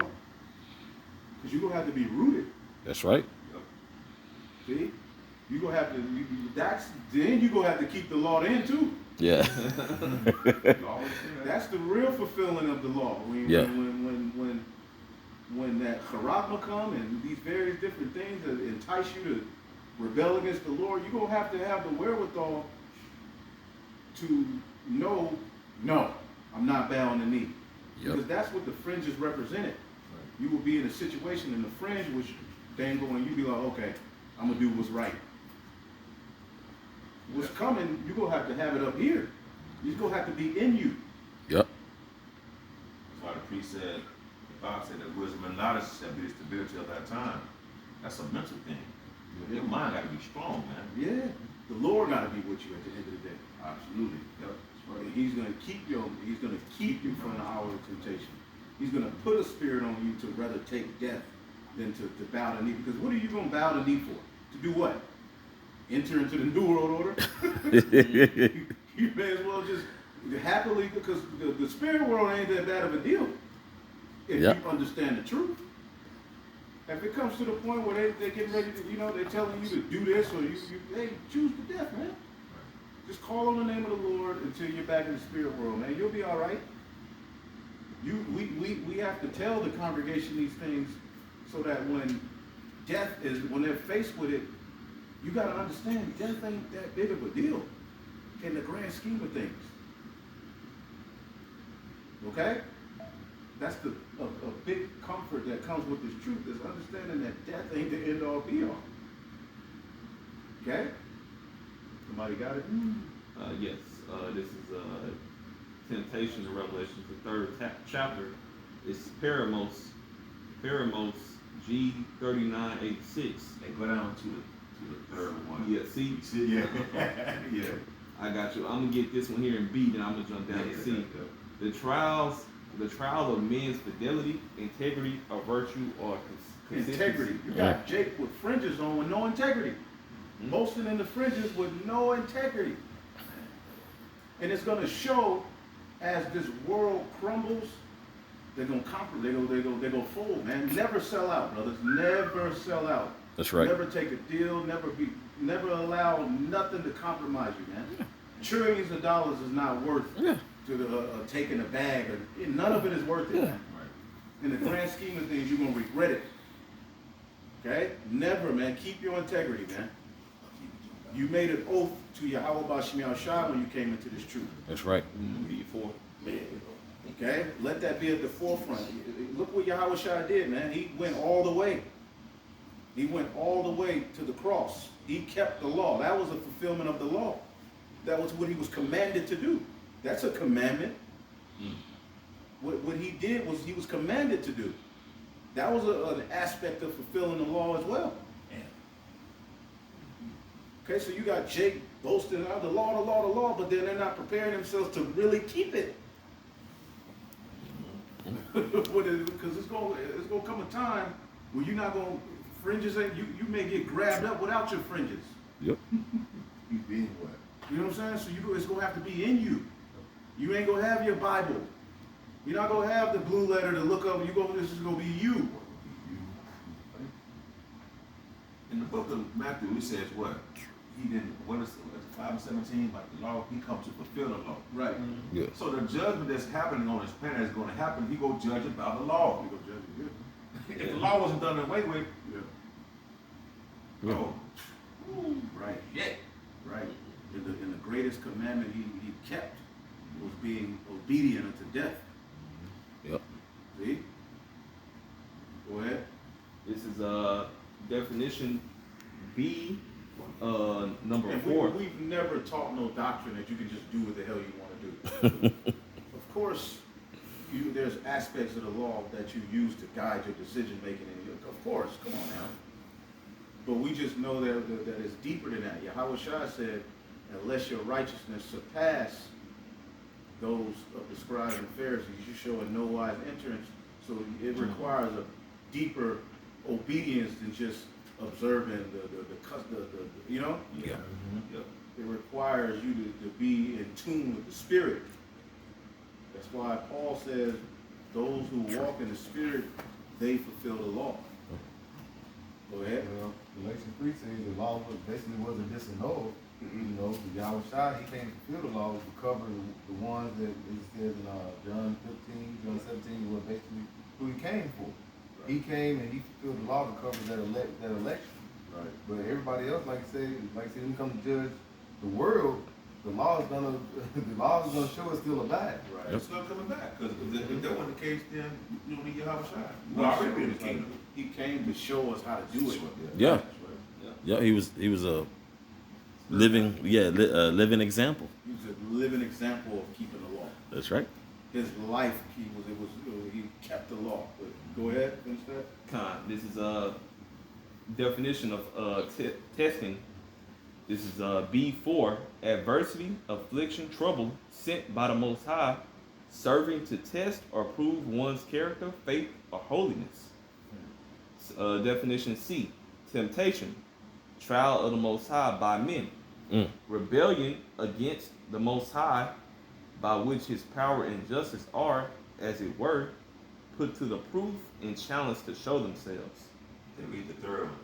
[SPEAKER 1] Because you're going to have to be rooted.
[SPEAKER 2] That's right.
[SPEAKER 1] See? You're going to have to, then you're going to have to keep the law then too.
[SPEAKER 2] Yeah.
[SPEAKER 1] That's the real fulfilling of the law. When that charagma come and these various different things that entice you to rebel against the Lord, you're going to have the wherewithal to know, no, I'm not bowing the knee.
[SPEAKER 2] Yep.
[SPEAKER 1] Because that's what the fringes represented. You will be in a situation in the fringe which dangle and you be like, okay, I'm going to do what's right. What's coming, you're going to have it up here. It's going to have to be in you.
[SPEAKER 2] Yep.
[SPEAKER 5] That's why the priest said, God said that wisdom and knowledge shall be the stability of that time. That's a mental thing. Your mind got to be strong, man.
[SPEAKER 1] Yeah. The Lord got to be with you at the end of the day.
[SPEAKER 5] Absolutely. Yep.
[SPEAKER 1] And he's going to keep you from the hour of temptation. He's going to put a spirit on you to rather take death than to bow the knee. Because what are you going to bow the knee for? To do what? Enter into the New World Order? You may as well just happily, because the spirit world ain't that bad of a deal if you understand the truth. If it comes to the point where they get ready to, they're telling you to do this or hey, choose the death, man. Just call on the name of the Lord until you're back in the spirit world, man. You'll be all right. We have to tell the congregation these things so that when they're faced with it, you got to understand death ain't that big of a deal in the grand scheme of things. Okay? That's a big comfort that comes with this truth, is understanding that death ain't the end all be all. Okay? Somebody got it?
[SPEAKER 6] Yes. This is Temptation in Revelation, the third chapter. It's Paramos G3986.
[SPEAKER 5] They go down to the third one.
[SPEAKER 6] Yeah, see?
[SPEAKER 5] Yeah. Yeah.
[SPEAKER 6] I got you. I'm gonna get this one here in B, then I'm gonna jump down to C. The trials of men's fidelity, integrity, or virtue, or consistency.
[SPEAKER 1] Integrity. You got Jake with fringes on with no integrity. Boasting in the fringes with no integrity. And it's going to show as this world crumbles, they're going to conquer, they're going to fold, man. Never sell out, brothers. Never sell out.
[SPEAKER 2] That's right.
[SPEAKER 1] Never take a deal, never allow nothing to compromise you, man. Trillions of dollars is not worth to taking a bag. None of it is worth it, man. In the grand scheme of things, you're going to regret it. Okay? Never, man. Keep your integrity, man. You made an oath to Yahweh Bashim Yahushua when you came into this truth.
[SPEAKER 2] That's right.
[SPEAKER 1] Okay? Let that be at the forefront. Look what Yahweh Shai did, man. He went all the way. He went all the way to the cross. He kept the law. That was a fulfillment of the law. That was what he was commanded to do. That's a commandment. What he did was he was commanded to do. That was an aspect of fulfilling the law as well. Okay, so you got Jake boasting out the law, but then they're not preparing themselves to really keep it. Because it's gonna come a time where you're not gonna fringes ain't you may get grabbed up without your fringes.
[SPEAKER 2] Yep.
[SPEAKER 3] You being what?
[SPEAKER 1] You know what I'm saying? So it's gonna have to be in you. You ain't gonna have your Bible. You're not gonna have the blue letter to look up. This is gonna be you.
[SPEAKER 5] In the book of Matthew, it says what? He didn't, what is 5:17, like the law, he comes to fulfill the law.
[SPEAKER 1] Right.
[SPEAKER 2] Yeah.
[SPEAKER 5] So the judgment that's happening on this planet is going to happen. He go judge it by the law.
[SPEAKER 1] You go judge it.
[SPEAKER 5] If the law wasn't done away with,
[SPEAKER 1] Yeah.
[SPEAKER 5] oh,
[SPEAKER 1] Right.
[SPEAKER 5] yeah.
[SPEAKER 1] Right. In the greatest commandment he kept was being obedient unto death.
[SPEAKER 2] Yep.
[SPEAKER 1] See?
[SPEAKER 6] This is definition B, number
[SPEAKER 1] And
[SPEAKER 6] 4.
[SPEAKER 1] we've never taught no doctrine that you can just do what the hell you want to do. Of course, there's aspects of the law that you use to guide your decision making. Of course, come on now. But we just know that it's deeper than that. Yahweh Shai said, unless your righteousness surpass those of the scribes and Pharisees, you show in no wise entrance. So it requires a deeper obedience than just observing the you know?
[SPEAKER 2] Yeah.
[SPEAKER 5] Yep.
[SPEAKER 1] It requires you to be in tune with the Spirit. That's why Paul says, those who walk in the Spirit, they fulfill the law. Go ahead.
[SPEAKER 3] Well, Galatians 3 says the law wasn't disannulled. You know, the Yahweh Shai, he came to fulfill the law to cover the ones that it says in John 15, John 17, was basically who he came for. He came and he fulfilled the law to cover that election.
[SPEAKER 1] Right.
[SPEAKER 3] But everybody else, like I said, when you come to judge the world, the law is gonna show us still alive.
[SPEAKER 1] Right.
[SPEAKER 5] It's not coming back, because if that wasn't the case, then you don't need Yahweh Shai. We're already in the kingdom.
[SPEAKER 1] He came to show us how to do it.
[SPEAKER 2] Yeah.
[SPEAKER 6] Yeah.
[SPEAKER 2] Yeah, he was a living example.
[SPEAKER 1] He was a living example of keeping the law.
[SPEAKER 2] That's right.
[SPEAKER 1] His life, he kept the law. But go ahead, finish that.
[SPEAKER 6] This is a definition of testing. This is B4, adversity, affliction, trouble sent by the Most High, serving to test or prove one's character, faith, or holiness. Definition C, temptation, trial of the Most High by men, rebellion against the Most High, by which his power and justice are, as it were, put to the proof and challenged to show themselves.
[SPEAKER 5] Then read the third one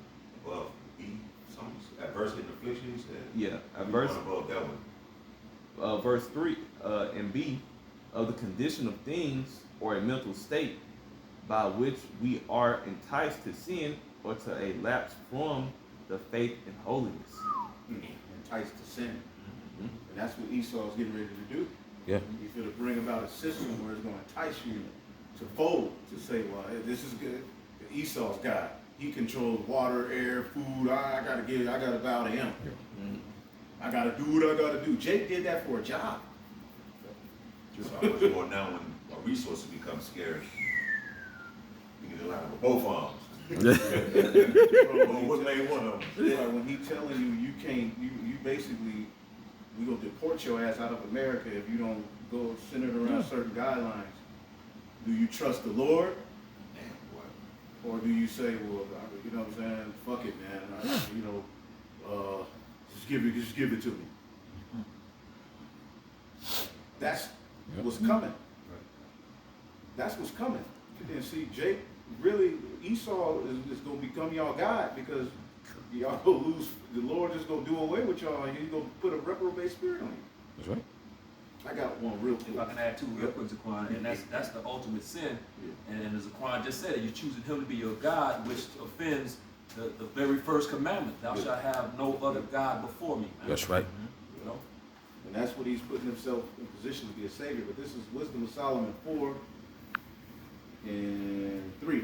[SPEAKER 5] above B, something, adversity and affliction, you said?
[SPEAKER 6] Yeah,
[SPEAKER 5] Read one above that one.
[SPEAKER 6] verse 3 and B, of the condition of things or a mental state by which we are enticed to sin or to a lapse from the faith and holiness.
[SPEAKER 1] Enticed to sin. And that's what Esau's getting ready to do.
[SPEAKER 2] Yeah.
[SPEAKER 1] He's going to bring about a system where it's going to entice you to fold, to say, well, hey, this is good. Esau's God. He controls water, air, food. I gotta bow to him. I gotta do what I gotta do. Jake did that for a job.
[SPEAKER 5] So how much more now when our resources become scarce? We need to line with both arms. What made one of them?
[SPEAKER 1] Like when he telling you can't, you basically, we gonna deport your ass out of America if you don't go centered around certain guidelines. Do you trust the Lord? Or do you say, well, you know what I'm saying? Fuck it, man. Just give it to me. That's what's coming. That's what's coming. And see, Jake, really, Esau is going to become y'all God because y'all gonna lose. The Lord just going to do away with y'all and he's going to put a reprobate spirit on you.
[SPEAKER 2] That's right.
[SPEAKER 1] I got one real quick.
[SPEAKER 4] If I can add two real quick, Zaquan, and that's the ultimate sin. And as Zaquan just said, you're choosing him to be your God, which offends the very first commandment. Thou shalt have no other God before me. Man.
[SPEAKER 2] That's right.
[SPEAKER 4] You know?
[SPEAKER 1] And that's what he's putting himself in position to be a savior. But this is Wisdom of Solomon 4 and 3.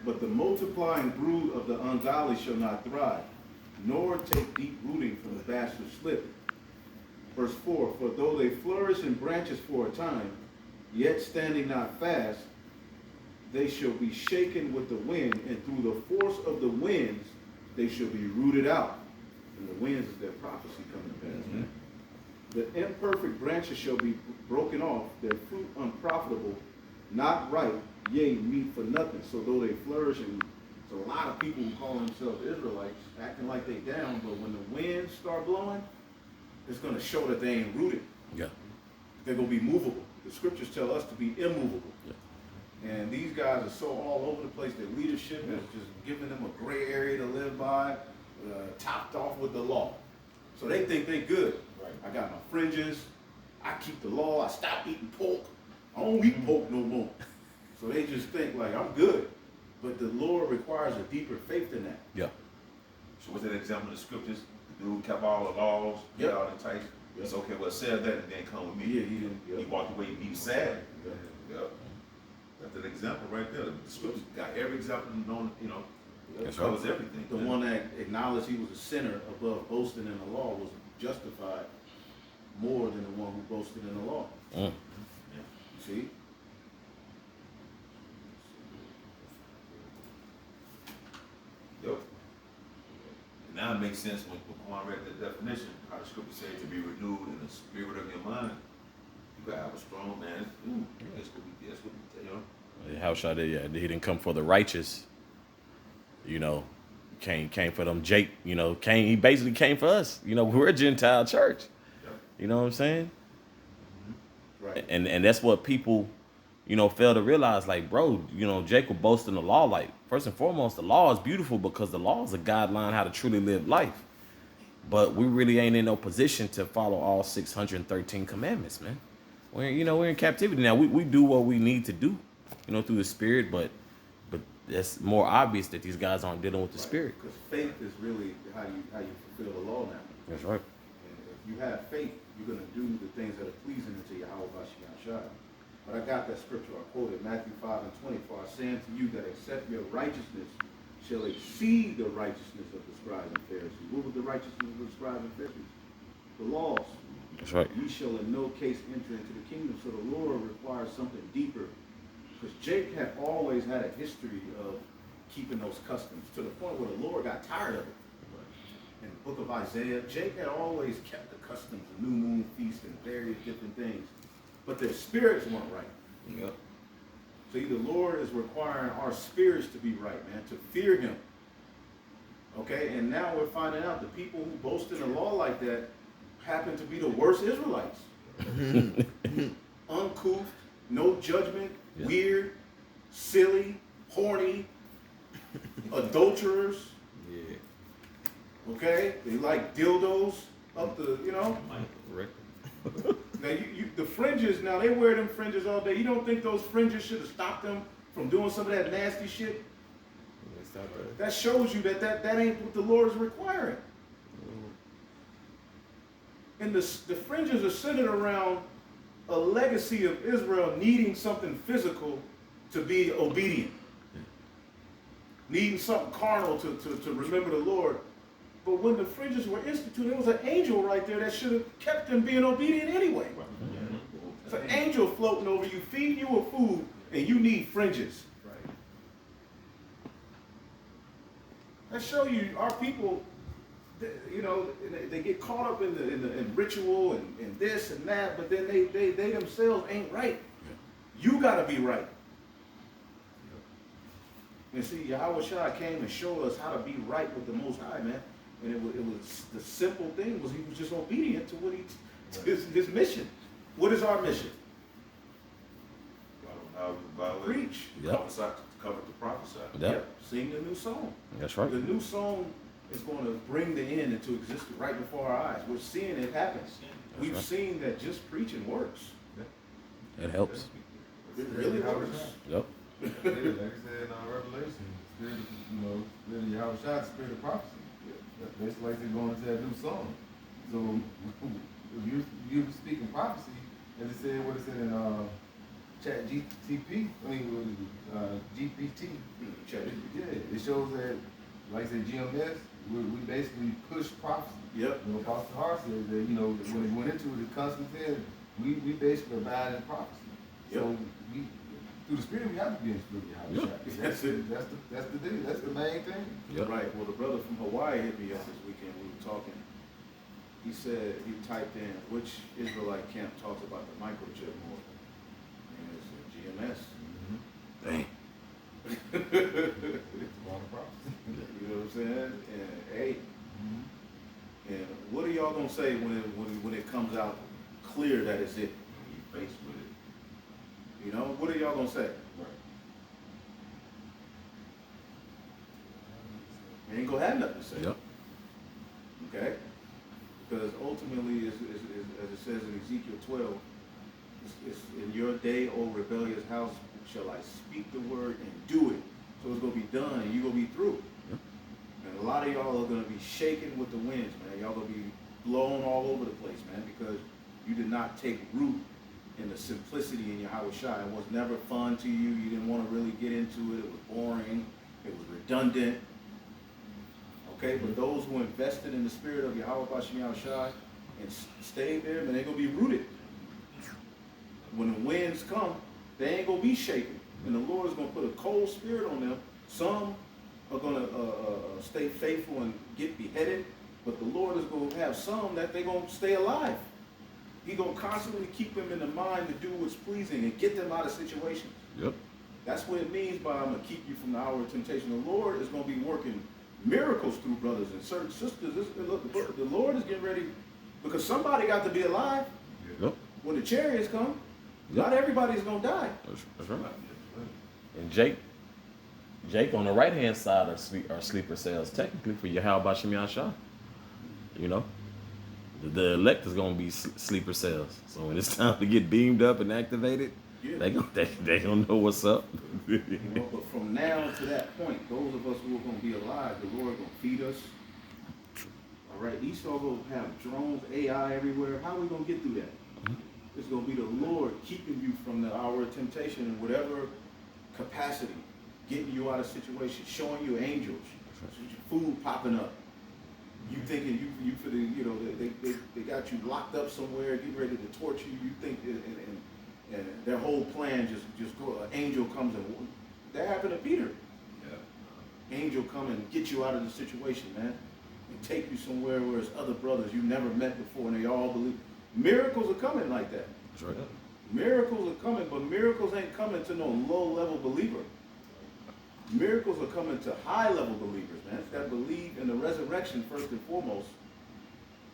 [SPEAKER 1] But the multiplying brood of the ungodly shall not thrive, nor take deep rooting from the bastard slip. Verse 4, for though they flourish in branches for a time, yet standing not fast, they shall be shaken with the wind, and through the force of the winds they shall be rooted out. And the winds is their prophecy coming to pass. The imperfect branches shall be broken off, their fruit unprofitable, not ripe, yea, meat for nothing. So though they flourish, and there's a lot of people who call themselves Israelites acting like they down, but when the winds start blowing, it's going to show that they ain't rooted.
[SPEAKER 2] Yeah.
[SPEAKER 1] They're going to be movable. The scriptures tell us to be immovable.
[SPEAKER 2] Yeah.
[SPEAKER 1] And these guys are so all over the place. Their leadership is just giving them a gray area to live by, topped off with the law. So they think they good. Right. I got my fringes. I keep the law. I stopped eating pork. I don't eat pork no more. So they just think like, I'm good. But the Lord requires a deeper faith than that.
[SPEAKER 2] Yeah.
[SPEAKER 5] So what's that example of the scriptures? The dude kept all the laws,
[SPEAKER 1] Yep.
[SPEAKER 5] all the types. It's okay, well, said that and then come with me.
[SPEAKER 1] Yeah, he didn't.
[SPEAKER 5] He walked away, he was sad.
[SPEAKER 1] Yep.
[SPEAKER 5] Yep. That's an example right there. The scripture got every example known,
[SPEAKER 2] That's
[SPEAKER 5] covers everything.
[SPEAKER 1] The one that acknowledged he was a sinner above boasting in the law was justified more than the one who boasted in the law.
[SPEAKER 2] Mm.
[SPEAKER 1] You see?
[SPEAKER 5] Yep. And now it makes sense when Quan read the definition, how the scripture says to be renewed in the spirit of your mind. You gotta have a strong man. That's what we
[SPEAKER 2] How shall they? Yeah, he didn't come for the righteous. Came for them. Jake, he basically came for us. We're a Gentile church.
[SPEAKER 5] Yep.
[SPEAKER 2] You know what I'm saying?
[SPEAKER 1] Right.
[SPEAKER 2] And that's what people, fail to realize. Like, bro, Jacob boasting the law. Like, first and foremost, the law is beautiful because the law is a guideline how to truly live life. But we really ain't in no position to follow all 613 commandments, man. We're in captivity now. We do what we need to do, through the Spirit. But that's more obvious that these guys aren't dealing with the Spirit.
[SPEAKER 1] Because faith is really how you fulfill the law now.
[SPEAKER 2] That's right.
[SPEAKER 1] And if you have faith, you're going to do the things that are pleasing unto Yahweh Bashiach. But I got that scripture I quoted, Matthew 5:24. I say unto you that except your righteousness shall exceed the righteousness of the scribes and Pharisees. What was the righteousness of the scribes and Pharisees? The laws.
[SPEAKER 2] That's right.
[SPEAKER 1] You shall in no case enter into the kingdom. So the Lord requires something deeper. Because Jake had always had a history of keeping those customs to the point where the Lord got tired of it. In the book of Isaiah, Jake had always kept the customs, the new moon feast and various different things. But their spirits weren't right.
[SPEAKER 5] Yep.
[SPEAKER 1] So the Lord is requiring our spirits to be right, man, to fear him. Okay, and now we're finding out the people who boast in the law like that happen to be the worst Israelites. Uncouth, no judgment,
[SPEAKER 2] Yeah.
[SPEAKER 1] weird, silly, horny, adulterers.
[SPEAKER 6] Yeah.
[SPEAKER 1] Okay, they like dildos up the,
[SPEAKER 6] Correct.
[SPEAKER 1] Now the fringes. Now they wear them fringes all day. You don't think those fringes should have stopped them from doing some of that nasty shit? That shows you that ain't what the Lord is requiring. And the fringes are centered around a legacy of Israel needing something physical to be obedient. Needing something carnal to remember the Lord. But when the fringes were instituted, there was an angel right there that should have kept them being obedient anyway. It's an angel floating over you, feeding you with food, and you need fringes. That show you our people, they get caught up in ritual and this and that, but then they themselves ain't right. You got to be right. And see, Yahweh Shai came and showed us how to be right with the Most High, man. And it was the simple thing was he was just obedient to what his mission. What is our mission? Preach.
[SPEAKER 2] Yep.
[SPEAKER 5] Cover the prophesy.
[SPEAKER 2] Yep.
[SPEAKER 1] Sing the new song.
[SPEAKER 2] That's right.
[SPEAKER 1] The new song is going to bring the end into existence right before our eyes. We're seeing it happen. We've
[SPEAKER 2] right.
[SPEAKER 1] seen that just preaching works.
[SPEAKER 2] It helps.
[SPEAKER 1] It really works.
[SPEAKER 2] Yep.
[SPEAKER 3] Like I said in Revelation, spirit of Yahweh Shai, the spirit of prophecy. That's like they're going into that new song. So if you speaking prophecy, as it said, what it said in Chat GTP, GPT. Yeah, it shows that, like I said, GMS, we basically push prophecy.
[SPEAKER 1] Yep.
[SPEAKER 3] Apostle Hart said that, when it went into it, the constantly said, we basically abide in prophecy.
[SPEAKER 1] Yep.
[SPEAKER 3] So through the spirit, we have to be in the spirit.
[SPEAKER 1] Yep. That's it.
[SPEAKER 3] That's the deal. That's the main thing.
[SPEAKER 2] Yep.
[SPEAKER 1] Right. Well, the brother from Hawaii hit me up this weekend. We were talking. He said he typed in which Israelite camp talks about the microchip more, and it's GMS.
[SPEAKER 2] Dang.
[SPEAKER 3] It's a lot of prophecy.
[SPEAKER 1] You know what I'm saying? And hey, and what are y'all gonna say when it comes out clear that it's it?
[SPEAKER 5] You faced with it.
[SPEAKER 1] What are y'all gonna say? You ain't gonna have nothing to say.
[SPEAKER 2] Yep.
[SPEAKER 1] Okay? Because ultimately, as it says in Ezekiel 12, it's in your day, O rebellious house, shall I speak the word and do it. So it's going to be done and you're going to be through.
[SPEAKER 2] Yep.
[SPEAKER 1] And a lot of y'all are going to be shaken with the winds, man. Y'all going to be blown all over the place, man, because you did not take root and the simplicity in Yahweh Shai. It was never fun to you. You didn't want to really get into it. It was boring. It was redundant. Okay, but those who invested in the spirit of Yahweh Bashem Yahweh Shai and stayed there, man, they're going to be rooted. When the winds come, they ain't going to be shaken. And the Lord is going to put a cold spirit on them. Some are going to stay faithful and get beheaded, but the Lord is going to have some that they're going to stay alive. He's going to constantly keep them in the mind to do what's pleasing and get them out of situations.
[SPEAKER 2] Yep.
[SPEAKER 1] That's what it means by I'm going to keep you from the hour of temptation. The Lord is going to be working miracles through brothers and certain sisters. The Lord is getting ready, because somebody got to be alive.
[SPEAKER 2] Yep.
[SPEAKER 1] When the chariots come,
[SPEAKER 2] Yep.
[SPEAKER 1] not everybody's going to die.
[SPEAKER 2] That's right. And Jake on the right hand side are sleeper cells technically for Yahweh Bashem Yahshua. You know, the elect is gonna be sleeper cells. So when it's time to get beamed up and activated,
[SPEAKER 1] Yeah.
[SPEAKER 2] they gonna know what's up.
[SPEAKER 1] You know, but from now to that point, those of us who are going to be alive, the Lord going to feed us. All right, Esau going to have drones, AI everywhere. How are we going to get through that? It's going to be the Lord keeping you from the hour of temptation in whatever capacity, getting you out of situations, showing you angels, food popping up. You thinking you for the, you know, they got you locked up somewhere, getting ready to torture you. You think, and their whole plan just go. An angel comes and that happened to Peter.
[SPEAKER 5] Yeah.
[SPEAKER 1] Angel come and get you out of the situation, man, and take you somewhere where there's other brothers you never met before, and they all believe. Miracles are coming like that.
[SPEAKER 2] That's right.
[SPEAKER 1] Miracles are coming, but miracles ain't coming to no low-level believer. Miracles are coming to high-level believers, man, that believe in the resurrection first and foremost.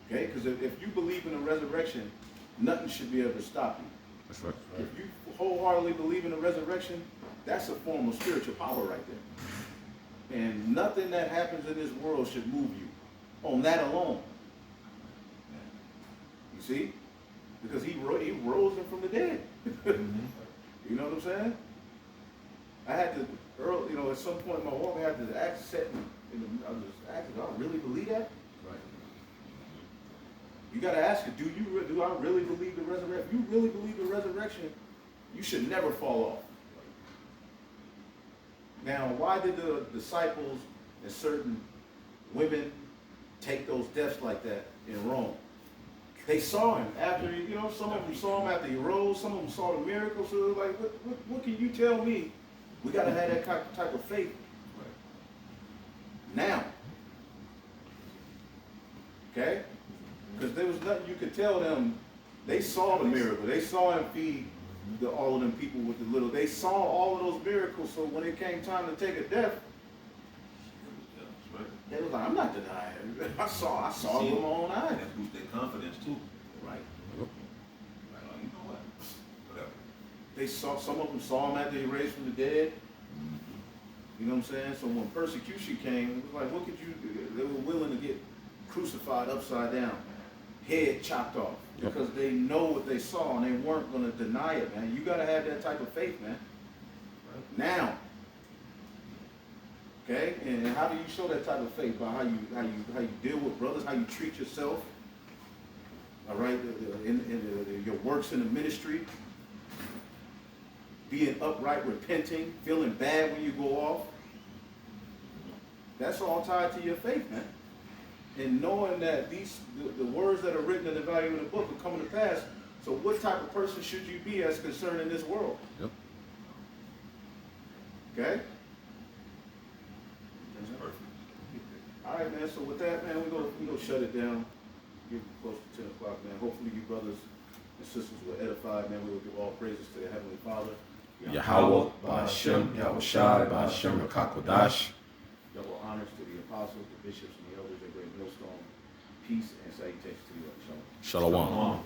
[SPEAKER 1] Okay, because if you believe in the resurrection, nothing should be able to stop you.
[SPEAKER 2] That's right.
[SPEAKER 1] If you wholeheartedly believe in the resurrection, that's a form of spiritual power right there. And nothing that happens in this world should move you on that alone. You see? Because he rose him from the dead. You know what I'm saying? I had to, you know, at some point in my walk, I had to I was asking, do I really believe that?
[SPEAKER 5] Right.
[SPEAKER 1] You got to ask it, do I really believe the resurrection? If you really believe the resurrection, you should never fall off. Now, why did the disciples and certain women take those deaths like that in Rome? They saw him after, you know, some of them saw him after he rose, some of them saw the miracles, so they're like, what can you tell me? We got to have that type of faith. Now. Okay? Because there was nothing you could tell them. They saw the miracle. They saw him feed all of them people with the little. They saw all of those miracles, so when it came time to take a death, they was like, I'm not denying it. I saw it with my own eyes.
[SPEAKER 5] That boosts their confidence too.
[SPEAKER 1] Right.
[SPEAKER 5] Like, oh, you know what? Whatever.
[SPEAKER 1] They saw, some of them saw him after he raised from the dead. You know what I'm saying? So when persecution came, it was like, what could you do? They were willing to get crucified upside down, head chopped off, because they know what they saw and they weren't going to deny it, man. You got to have that type of faith, man. Now. Okay, and how do you show that type of faith? By how you deal with brothers, how you treat yourself. All right, your works in the ministry, being upright, repenting, feeling bad when you go off. That's all tied to your faith, man. And knowing that the words that are written in the volume of the book are coming to pass. So what type of person should you be as concerning this world?
[SPEAKER 2] Yep.
[SPEAKER 1] Okay?
[SPEAKER 5] That's perfect.
[SPEAKER 1] All right, man. So with that, man, we go shut it down. Get close to 10 o'clock, man. Hopefully, you brothers and sisters were edified, man. We will give all praises to the Heavenly Father.
[SPEAKER 2] Yahweh, Ba'ashem, Yahushai, Ba'ashem, Rakakwadash.
[SPEAKER 1] Double honors to the apostles, the bishops, and the elders at Great Millstone. Peace and salutations to you. Shalom.
[SPEAKER 2] Shalom.